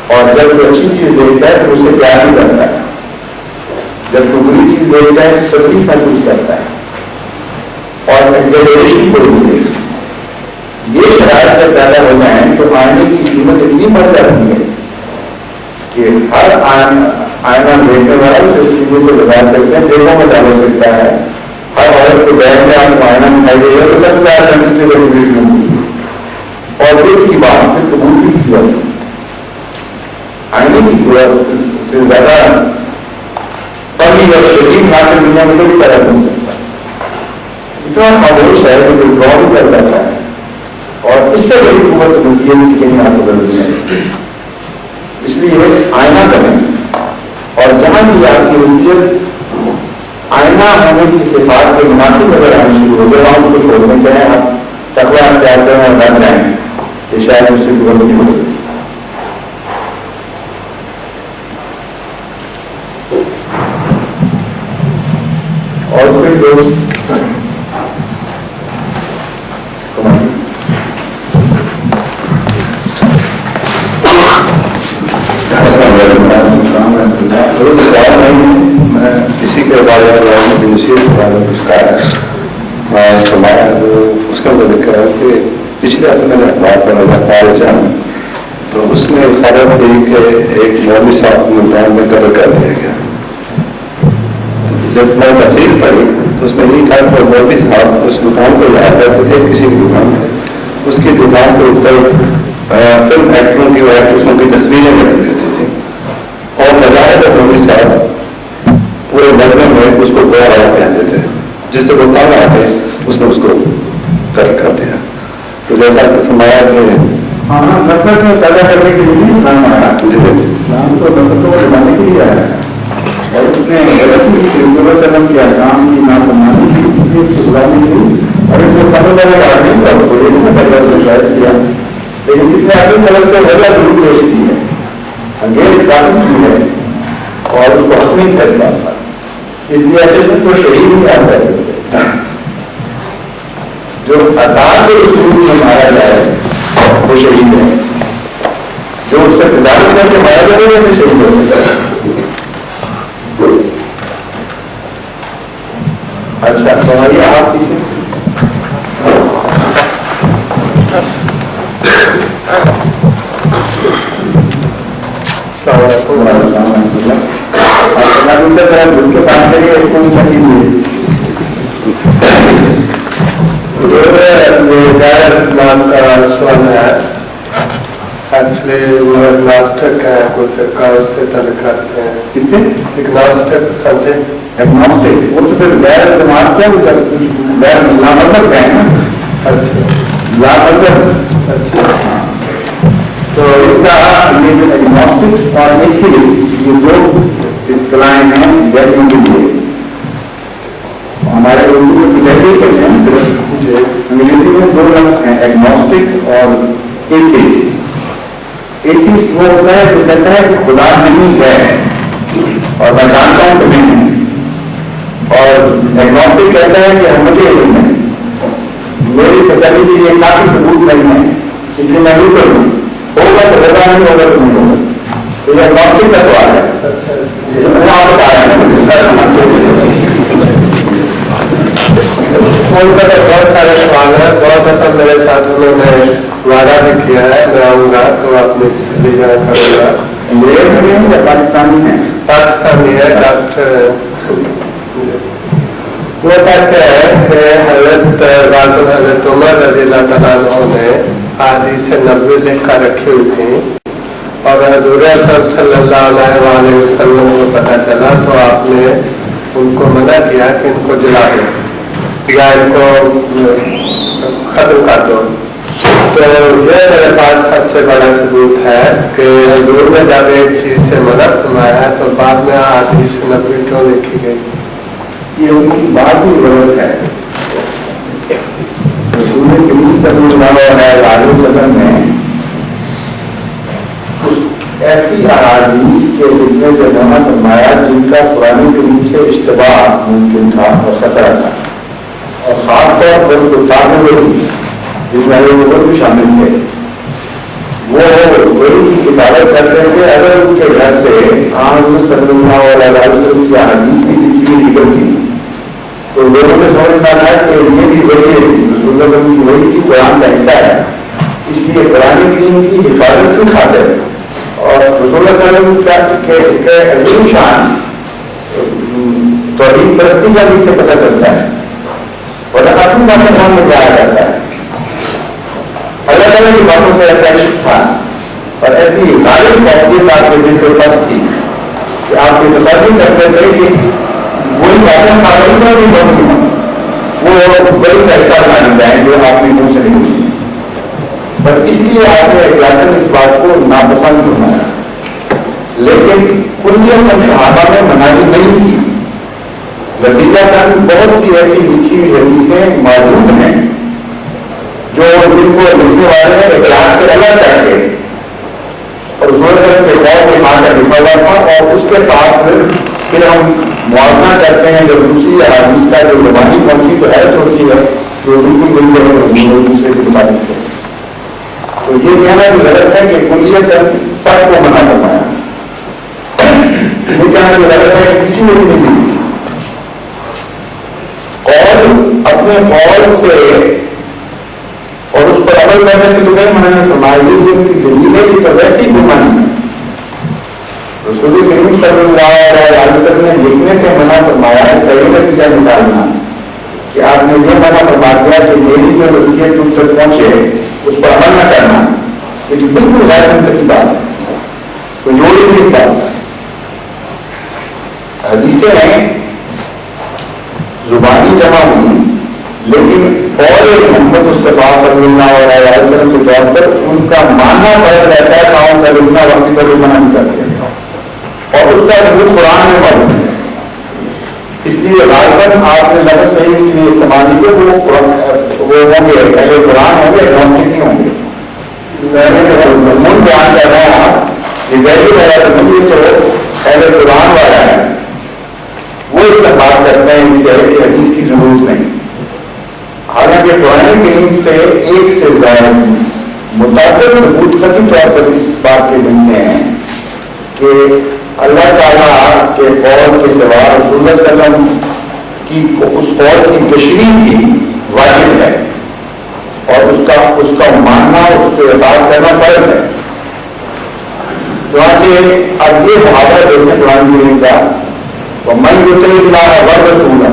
اور جب کوئی اچھی چیز دیکھتا ہے تو اسے پیار بھی کرتا ہے, جب کوئی بری چیز دیکھتا ہے تو تکلیف محسوس کرتا ہے اور ایگزیجریشن کو بھی دیکھتا ہے. یہ شرائط جب پیدا ہو جائیں تو آئینے کی قیمت اتنی بڑھ جاتی ہے کہ ہر آئینہ دیکھنے والا اسے سیدھے سے بازار کرتے ہیں, جیبوں میں ڈالا سکتا ہے. ہر عورت کے بیگ میں آپ کو آئینہ دکھائی دے گا تو سب سے زیادہ سینسٹیو ہوگی اور پھر اس کی بات میں قبول بھی کی جاتی ہے. آئینے کی قوت سے زیادہ پڑھی اور شدید ناصر دنیا میں کوئی پیدا نہیں سکتا. اتنا خاموش ہے کہ کوئی غور کر جاتا ہے اور اس سے بڑی قوت نصیحت کی کہیں آپ کو بدلتی ہے. اس لیے آئینہ کریں اور جہاں بھی آپ کی نصیحت آئینہ ہونے کی صفات کے مناسب اگر آنی شروع ہو گئے وہاں اس کو چھوڑنے چاہیں, آپ تقویٰ اختیار کریں اور ڈر جائیں کہ شاید اس سے قوت نہیں ہو سکتی. اور پھر دوست میں کسی کے بارے میں نصیحت کے بارے میں کچھ کہا ہے فرمایا, اس کا میں ذکر ہے کہ پچھلے ہفتے میں نے اخبار پر نظر پایا جان تو اس میں خبر تھی کہ ایک مولوی صاحب ملتان میں قتل کر دیا گیا. جب میں تفصیل پڑھی تو اس میں یہ تھا کہ مولوی صاحب اس دکان کو جایا کرتے تھے کسی کی دکان پہ, اس کی دکان کے اوپر فلم ایکٹروں کی اور ایکٹریسوں کی تصویریں لگی رہتی تھیں اور بظاہر مولوی صاحب پورے لڑکے میں اس کو گویا والا پہنتے تھے, جس سے وہ کام آتے اس نے اس کو قتل کر دیا. تو جیسا کہ فرمایا کہ نفرت میں پیدا کرنے کے لیے نہیں اسلام آیا, اسلام تو نفرت کو بنانے کے لیے آیا ہے اور اس نے غلط کیا کام کی نافرمانی کی, اس کی غلامی کی اور اس کو قتل کرنے کا نہیں تھا, تو یہ نہیں پہلے اس نے شائز کیا, لیکن اس نے اپنی طرف سے وجہ ضرور پیش کی ہے, انگیز قاتل کی ہے اور اس کو حق نہیں کر پاتا. اس لیے ایسے کو شہید نہیں آپ کہہ سکتے. جو آزاد کے اصول میں مارا جائے وہ شہید ہے, جو اس سے تجارت کر کے مارا جائے وہ شہید ہو سکتا ہے. اچھا تو آپ کسی کے پاس سے اس کو کا سوال ہے. ایکچولی وہ اگناسٹک ہے, کوئی فرقہ اس سے تعلق رکھتے ہیں. کس سے اگناسٹک سمجھے ایگنوسٹک, وہ تو پھر غیر جماعت کا غیر لامذہب کا ہے نا. اچھا لامذہب. اچھا تو ان کا یہ جو ایگنوسٹک اور ایتھیسٹ یہ دو اصطلاحیں ہیں دہلیوں کے لیے. ہمارے اردو میں دہلی کہتے ہیں صرف, انگریزی میں دو لفظ ہیں ایگنوسٹک اور ایتھیسٹ. ایتھیسٹ وہ ہوتا ہے جو کہتا ہے کہ خدا نہیں ہے اور میں جانتا ہوں کہ نہیں ہے, اور ایگنوسٹک کہتا ہے کہ مجھے علم ہے, میری تسلی کے لیے کافی ثبوت نہیں ہے, اس لیے میں نہیں کروں, ہوگا تو ہوگا, نہیں ہوگا تو نہیں ہوگا. تو یہ ایگنوسٹک کا سوال ہے. آپ بتا رہے ہیں ان کا تو بہت سارے سوال ہیں. بہت دفعہ میرے ساتھ انہوں نے وعدہ بھی کیا ہے میں آؤں گا تو آپ نے کسی بھی جگہ کروں گا. یہ پاکستانی ہے, پاکستانی ہے ڈاکٹر. وہ کہتے ہیں کہ حضرت عمر رضی اللہ تعالیٰ عنہ نے احادیث نبوی لکھ کر رکھی ہوئی تھیں, اور حضور اکرم صلی اللہ علیہ وسلم کو پتہ چلا تو آپ نے ان کو منع کیا کہ ان کو جلا دو یا ان کو ختم کر دو. تو یہ میرے پاس سب سے بڑا ثبوت ہے کہ حضور نے جب ایک چیز سے منع فرمایا ہے تو بعد میں احادیث نبوی کیوں لکھی گئی؟ یہ ان کی بات ہی غلط ہے. رسول کریم صلی اللہ علیہ وسلم نے ایسی احادیث کے لکھنے سے منع فرمایا جن کا قرآن کریم سے اشتباہ ممکن تھا اور خطرہ تھا, اور خاص طور پر کتاب جس میں وہ بھی شامل تھے. وہ وہی کی کتابت کرتے تھے. اگر ان کے گھر سے آج صلی اللہ علیہ وسلم کی احادیث بھی لکھی ہوئی نکلتی تو لوگوں نے سمجھ پایا کہ یہ بھی وہی ہے, رسول اللہ کی وہی کی قرآن کا حصہ ہے, اس لیے قرآن کریم کی حفاظت کی خاطر اور رسول اللہ صلی اللہ علیہ وسلم کے عظیم شان توحید پرستی کا بھی اس سے پتہ چلتا ہے. اور اپنی باتیں سامنے لایا جاتا ہے. اللہ تعالیٰ کی باتوں سے ایسا عشق تھا اور ایسی غالب قومیت آپ کے دل کے ساتھ تھی کہ آپ کی تصادی کرتے تھے کہ وہی باتیں قابل میں بھی بنتی ہیں, وہ بڑی کا حصہ بنا جائیں جو آپ نے منہ سے نہیں ہوئی. بس اس لیے آپ نے احتیاطاً اس بات کو ناپسند فرمایا, لیکن کلیت صحابہ نے مناظر نہیں کی. نتیجہ کن بہت سی ایسی لکھی ہوئی حدیثیں موجود ہیں جو جن کو لکھنے والے نے احتیاط سے الگ کر کے اور اس وقت کے قول کے ماں کا لکھا ہوا تھا, اور اس کے ساتھ پھر ہم موازنہ کرتے ہیں جو دوسری حدیث کا جو زبانی پہنچی تو حیرت ہوتی ہے جو بالکل بالکل دوسرے کے مطابق ہے. تو یہ کہنا بھی غلط ہے کہ کلیت سب کو منع فرمایا. یہ کہنا بھی غلط ہے کہ کسی نے بھی نہیں دی. قول اپنے قول سے اور اس پر عمل کرنے سے تو نہیں منع فرمایا. یہ کی دلیل ہے کہ ویسی بھی منع ہے. رسول کریم صلی اللہ علیہ وسلم نے لکھنے سے منع فرمایا, اس کا یہ نتیجہ نکالنا کہ آپ نے یہ منع فرما دیا کہ میری جو نصیحت تم تک پہنچے اس پر عمل نہ کرنا, یہ بالکل غیر منطقی بات ہے. تو جوڑی بھی اس بات حدیثیں ہیں زبانی جمع ہوئی, لیکن اور محمد مصطفیٰ صلی اللہ علیہ وسلم کے طور پر ان کا ماننا فرق رہتا ہے. کام کا لکھنا وقت پر منع نہیں کرتے اور اس کا ثبوت قرآن میں موجود ہے. اس لیے غالباً آپ نے لفظ صحیح کے لیے استعمال کیے وہ ہوں گے پہلے قرآن ہوں گے, ایگنوسٹک نہیں ہوں گے. میں نے من بیان کر رہا ہوں کہ ویسے والا جو پہلے قرآن والا ہے وہ اس کا بات کرتے ہیں اس سے حدیث کی ضرورت نہیں. حالانکہ قرآن کریم سے ایک سے زیادہ متعدد ثبوت قطعی طور پر اس بات کے ملتے ہیں کہ اللہ تعالیٰ کے قول کے سوا رسول اللہ صلی اللہ علیہ وسلم کی اس قول کی تشریح کی واجب ہے اور اس کا ماننا, اس کو اطاعت کرنا فرض ہے. چنانچہ اب یہ محاورہ دیکھیں قرآن کریم کا، وَمَن يُطِعِ اللَّهَ وَالرَّسُولَ،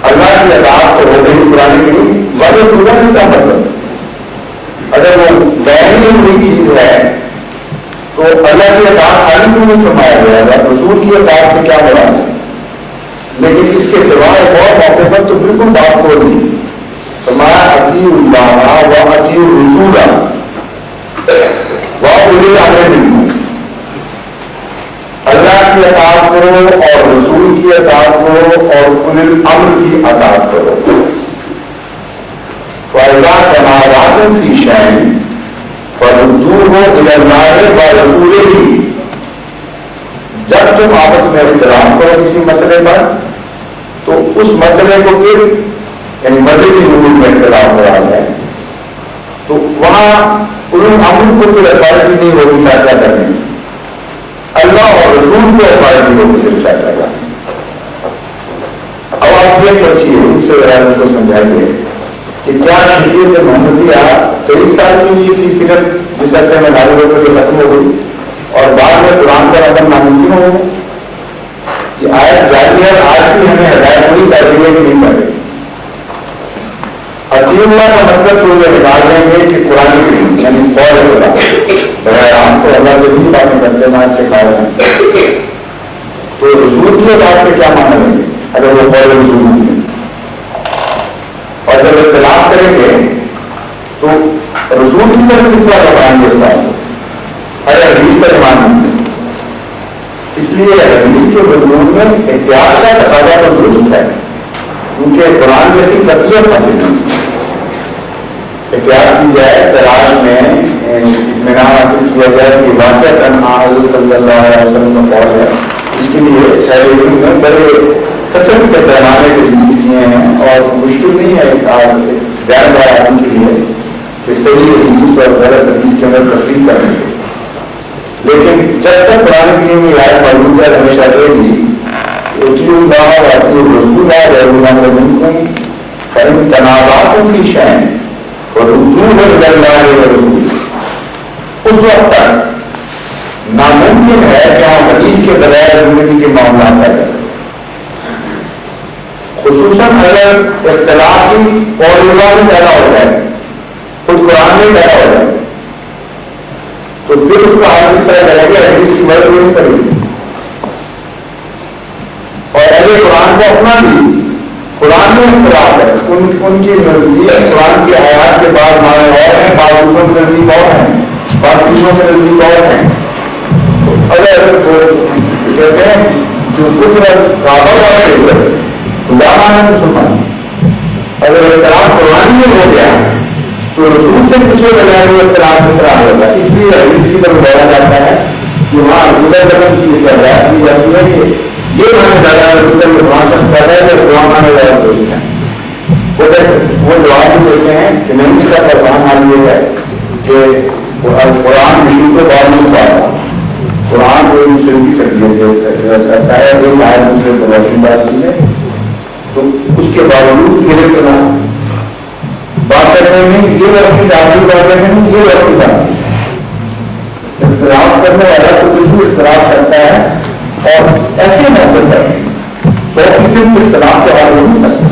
اللہ کی اطاعت تو ہو گئی قرآن کریم، وَالرَّسُولَ کا مطلب اگر وہ بیان ہوئی چیز ہے تو اللہ کی اطاعت خالی کو نہیں فرمایا گیا ہے، رسول کی اطاعت سے کیا مراد ہے، لیکن اس کے سوا ایک اور موقع پر تو بالکل بات کھول دی، فرمایا اطیعوا اللہ واطیعوا الرسول واولی الامر منکم، اللہ کی اطاعت کرو اور رسول کی اطاعت کرو اور اولی الامر کی اطاعت کرو۔ وَإِذَا تَنَازَعْتُمْ فِي شَيْءٍ فَرُدُّوهُ إِلَى اللَّهِ وَرَسُولِهِ، جب تم آپس میں اختلاف کرو کسی مسئلے پر تو اس مسئلے کو پھر یعنی مذہبی امور میں اختلاف ہو رہا ہے تو وہاں اولو الامر کو پھر اتھارٹی نہیں ہوگی فیصلہ کرنے میں، اللہ اور رسول کو اتھارٹی ہوگی صرف فیصلہ کرنے۔ اب آپ یہ سوچیے، ان سے ذرا کو سمجھائیے کہ کیا شریعت محمدیہ 23 سال کی لیے تھی صرف جس عرصے میں نازل ہو کر کے ختم ہو گئی اور بعد میں قرآن کا عمل ناممکن ہو گیا؟ یہ آیت جاری ہے، آج بھی ہمیں ہدایت نہیں کر رہی ہے کہ نہیں کر رہی۔ اطیعوا اللہ کا مطلب تو یہ نکال دیں گے کہ قرآن کریم یعنی قول خدا، بغیر ہم تو اللہ سے نہیں باتیں کرتے نہ اس کے قائل ہیں، تو رسول کی بات کے کیا معنی لیں گے اگر وہ قول رسول نہیں ہے؟ اور جب اختلاف کریں گے تو رسول کی طرف کس طرح بتائیں گے اگر حدیث پر ایمان نہیں ہے؟ اس لیے حدیث کے مضمون میں احتیاط کا تقاضا تو درست ہے، کیونکہ قرآن جیسی قطعیت حاصل نہیں، احتیاط کی جائے، تلاش میں اطمینان حاصل کیا جائے کہ واقعہ حضرت صلی اللہ علیہ وسلم کا قول ہے۔ اس کے لیے شاید میں بڑے قسم سے پیمانے کے یوز کیے ہیں اور مشکل نہیں ہے غیر بار آدمی کے لیے کہ صحیح حدیث اور غلط حدیث کے اندر تفریق کر سکے، لیکن جب تک قرآن کریم میں آیت موجود ہے ہمیشہ رہے گی اطیعوا اللہ واطیعوا الرسول واولی الامر منکم فإن تنازعتم فی شیء فردوہ الی اللہ والرسول۔ اس وقت تک ناممکن ہے کہ ہم حدیث کے بغیر زندگی کے معاملات طے کر سکیں، خصوصاً اگر اختلافی اور میں پیدا ہو جائے، خود قرآن میں پیدا ہو جائے تو پھر اس کا حال اس طرح کرے گا حدیث کی مدد نہیں کرے گی، اور اہل قرآن کو اپنا بھی قرآن میں اختلاف ہے، ان کی نزدیک قرآن کی آیات کے بعد معنی اور ہیں، بعض دوسروں کے نزدیک اور ہیں، بعض دوسروں کے نزدیک اور ہیں، تو اگر کہتے ہیں جو کچھ رابطہ والے ہے مسلمان، اگر اختلاف قرآن میں ہو گیا تو رسول سے پوچھے بغیر وہ اختلاف کس طرح ہوگا؟ اس لیے حدیث کی طرف بولا جاتا ہے کہ وہاں رسول اللہ کی اس ہدایت کی جاتی ہے کہ یہ مانا جاتا ہے رسول اللہ قرآن شخص کہتا ہے کہ قرآن مانا زیادہ درست ہے، وہ جواب بھی دیتے ہیں کہ نہیں اس کا قرآن مان یہ ہے کہ قرآن مشین کو بعد میں پاتا، قرآن کوئی دوسرے کی تربیت کرتا ہے، ایک آیت دوسرے کو روشن ڈالتی ہے، تو اس کے باوجود یہ اختلاف بات کرنے میں یہ روشنی ڈالتی، بات کرنے میں یہ روشنی ڈالتی، اختلاف کرنے والا تو بالکل اختلاف کرتا ہے اور ایسے موقع پر 100% اختلاف کو حل نہیں سکتا،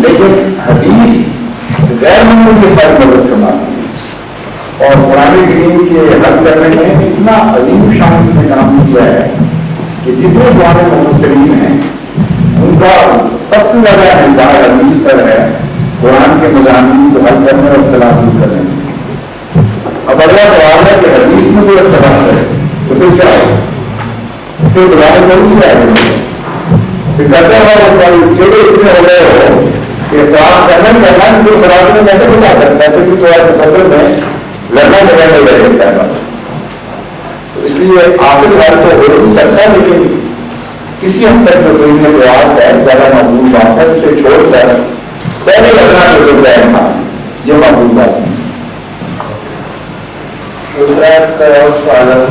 لیکن حدیث غیر ممکن کے فرق مدد کرواتی ہے اور قرآن کریم کے حل کرنے میں اتنا عظیم شان سے کام کیا ہے کہ جتنے قرآن مفسرین ہیں ان کا سب سے زیادہ انحصار حدیث پر ہے، قرآن کے مضامین کو حل کرنے اور اختلاف دور کرنے میں۔ اب اگلا سوال ہے کہ حدیث میں جو اختلاف ہے تو پھر کیا ہے؟ پھر قرآن ضروری ہے، پھر کہتے ہیں جڑے اتنے ہو گئے ہو کہ اختلاف کرنا پھر قرآن میں کیسے بتا سکتا ہے؟ کیونکہ تو مقدر میں لڑنا جگہ نہیں رہ دیتا ہے، تو اس لیے آخر بار تو ہو نہیں سکتا، لیکن کسی حد تک جو کوئی پریاس ہے زیادہ مقبول بات ہے اسے چھوڑ کر پہلے لگنا جو کرتا ہے انسان، یہ مقبول بات نہیں۔ دوسرا سوال ہو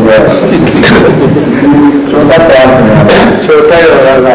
گیا چھوٹا سوال چھوٹا ہی ہوگا،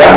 10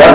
10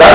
10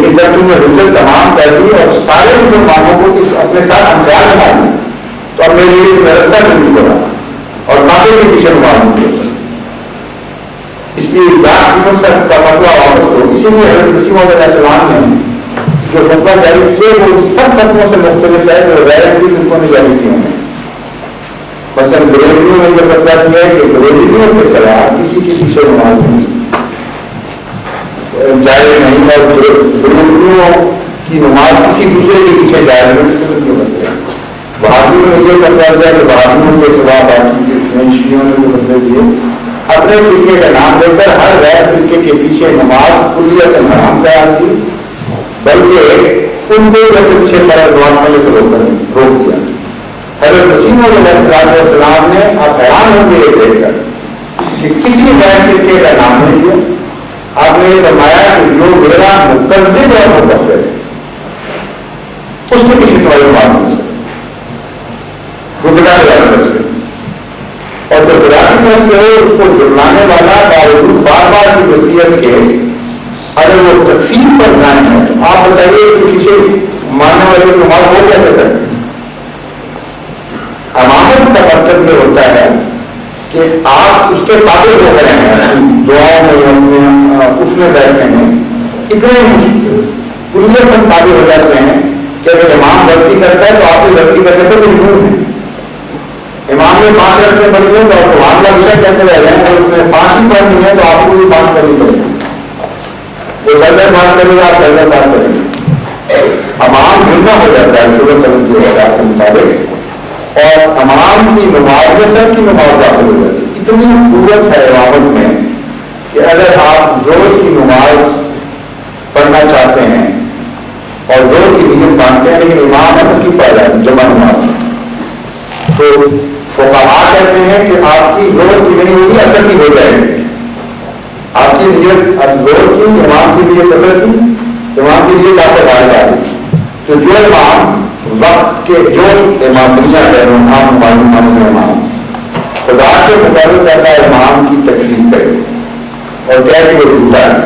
لیکن جب تم نے رجل تمام کر دی اور سارے مسلمانوں کو اپنے ساتھ ہمکار بنا دیا تو اب میرے لیے رستہ نہیں چھوڑا اور کافی کے پیچھے معلوم کیا. اس لیے کا فتوا واپس ہو. اسی لیے حضرت مسیح موعود علیہ السلام نے جو فتوا جاری کیے وہ سب فتووں سے مختلف ہے جو غیر حدیث فتووں نے جاری کیے ہیں. مثلاً بریلویوں نے یہ فتوا کیا ہے کہ بریلویوں کے سلاح کسی کے پیچھے نماز نہیں جائز نہیں اور بریلویوں کی نماز کسی دوسرے کے پیچھے جائز نہیں. اس قسم کے بنتے ہیں. بہادروں نے یہ فتوا دیا کہ بہادروں کے سوا باقی شیعوں نے جو فتوے دیے اپنے فرقے کا نام لے کر ہر غیر فرقے کے پیچھے نماز کلیت حرام قرار دی بلکہ ان کو جو پیچھے فرض نماز پڑھنے سے روک دیا. حضرت مسیح موعود علیہ السلام نے آپ حیران ہوں گے یہ دیکھ کر کہ کسی غیر فرقے کا نام نہیں دیا. آپ نے یہ فرمایا کہ جو میرا مکذب اور مکفر ہے اس کے پیچھے تمہاری نماز نہیں سکتی وہ بتا دیا. اور جو وراثی نسل ہے اس کو جرمانے والا باوجود بار بار کی وصیت کے اگر وہ تکفیر پر نہ ہے تو آپ بتائیے کہ پیچھے ماننے والے نماز ہو کیسے سکتے. امامت کا مطلب یہ ہوتا ہے کہ آپ اس کے قابل ہو گئے ہیں دعاؤں میں اس میں بیٹھے ہیں اتنے کلیت ہم قابل ہو جاتے ہیں کہ اگر امام غلطی کرتا ہے تو آپ کی غلطی کرنے پر مجبور ہیں. امام نے 5 رکھنے پڑی ہے تو امام کا وشے کیسے رہ جائیں اگر اس میں 5 ہی پڑھنی ہے تو آپ کو بھی 5 کرنی پڑے گی. وہ سردہ صاحب کرے گا آپ سردہ صاحب کریں گے. امام جملہ ہو جاتا ہے صبح سب کے مطابق اور امام کی نماز میں سب کی نماز داخل ہو جاتی ہے. اتنی قوت ہے امامت میں کہ اگر آپ زور کی نماز پڑھنا چاہتے ہیں اور زور کی نیت مانتے ہیں لیکن امام اصل کی پڑھ رہا ہے جمع نماز تو فقہاء کہتے ہیں کہ آپ کی زور کی نہیں ہوگی اثر کی ہو جائے گی. آپ کی نیت زور کی امام کی نیت اثر کی امام کی نیت آپ کو بھائی جا رہی. تو جو امام وقت کے جو امام دنیا ہے امام خدا کے مقابلے کرتا ہے امام کی تکلیف کرے اور کہہ کہ وہ جھوٹا ہے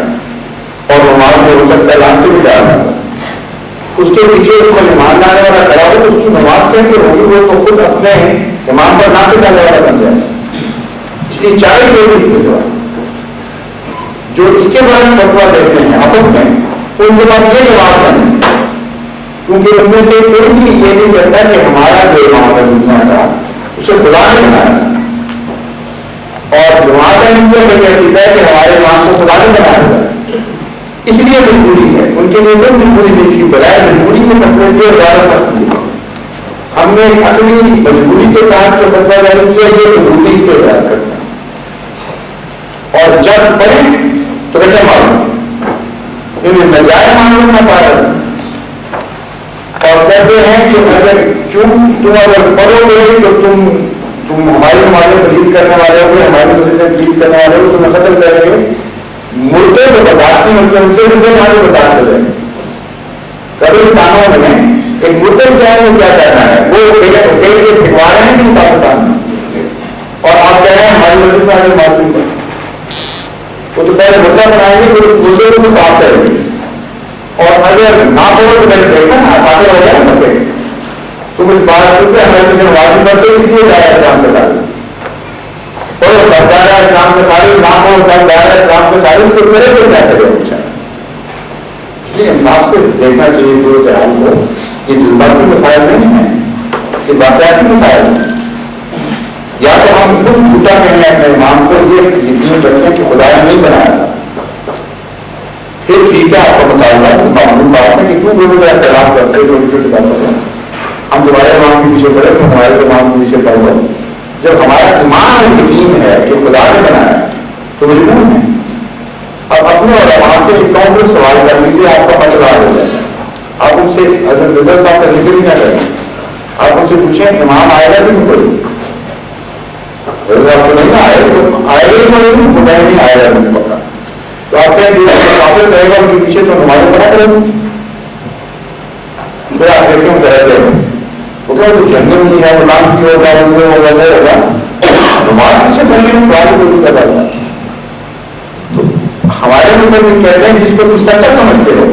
اور امام میں ہو سکتا ہے لانتے بھی جا رہا ہے اس کے پیچھے اس میں ایمان لانے والا کھڑا ہو تو اس کی نماز کیسے ہوگی وہ تو خود اپنے امام پر ناطے ڈالنے والا بن جائے. اس لیے چارے لوگ اس کے سوا جو اس کے بعد فتوا دیتے ہیں آپس میں ان کے پاس یہ جواب نہیں کیونکہ ان میں سے کوئی بھی یہ نہیں کہتا کہ ہمارا جو امام ہے دنیا کا اسے خدا نے بنایا اور جماعت احمدیہ کا یہ عقیدہ ہے کہ ہمارے امام کو خدا نے بنایا ہوا ہے. اس لیے مجبوری ہے ان کے لیے کوئی مجبوری نہیں تھی بجائے مجبوری کے فتوے کی زیادہ سختی ہے. ہم نے اپنی مجبوری کے تحت جو فتوا جاری کیا یہ مجبوری اس کے اعتراض کرتا ہے اور جب پڑھیں تو کہتے معلوم انہیں نجائز معلوم نہ پا رہے اور کہتے ہیں کہ اگر تم اگر پڑھو گے تو تم ہماری نمازیں پلیت کرنے والے ہو ہماری مسجدیں پلیت کرنے والے ہو تمہیں قتل کریں گے. مردے کو برداشت نہیں ہوتے ان سے بھی ہمارے برداشت ہو جائیں. قبرستانوں میں ایک مردے چاہے وہ کیا کرنا ہے وہ پھینکوا رہے ہیں کہ پاکستان میں اور آپ کہہ رہے ہیں ہماری مسجد میں آگے معلوم ہے وہ تو پہلے مردہ بنائیں گے پھر اس مردے کو بھی صاف کریں گے اور اگر نہ پڑھو تو میں نے دیکھا نا آگے ہو جائے نا تم اس بات کو ہمارے لیے واضح کرتے اس لیے دائرہ اسلام سے تعلق اور دائرہ اسلام سے تعلق نہ ہو دائرہ اسلام سے تعلق تو کرے تو کیا کرے اچھا. اس لیے انصاف سے دیکھنا چاہیے جو حال کو یہ جذباتی مسائل نہیں ہیں یہ واقعاتی مسائل ہیں. یا تو ہم خود جھوٹا کہیں اپنے امام کو یہ یقین رکھیں کہ خدا نے نہیں بنایا پھر ٹھیک ہے آپ کا مطالبہ معلوم بات ہے کہ کیوں لوگوں کا اختلاف کرتے ہیں چھوٹی چھوٹی باتوں سے ہم تمہارے امام کے پیچھے پڑے تو ہمارے امام کے پیچھے پڑ لو. جب ہمارا ایمان یقین ہے کہ خدا نے بنایا تو مجبور ہے. اب اپنے اور وہاں سے ایک کاؤنٹر سوال کر لیجیے آپ کا مسئلہ ہو جائے گا. آپ ان سے حضرت رضا صاحب کا ذکر ہی نہ کریں آپ ان سے پوچھیں امام آئے گا کہ نہیں کوئی آپ کو نہیں آئے تو آئے گا ہی کوئی خدا نہیں آئے گا نہیں پکا تو آپ کافر کہے گا ان کے پیچھے تو ہمارے بنا کریں پھر آپ دیکھیں ہم کہتے ہیں وہ کہ جنگل نہیں ہے غلام کی ہوگا ہوگا نماز پیچھے پہلے سوال کو کر رہا تھا تو ہمارے مطلب یہ کہتے ہیں جس کو تم سچا سمجھتے ہو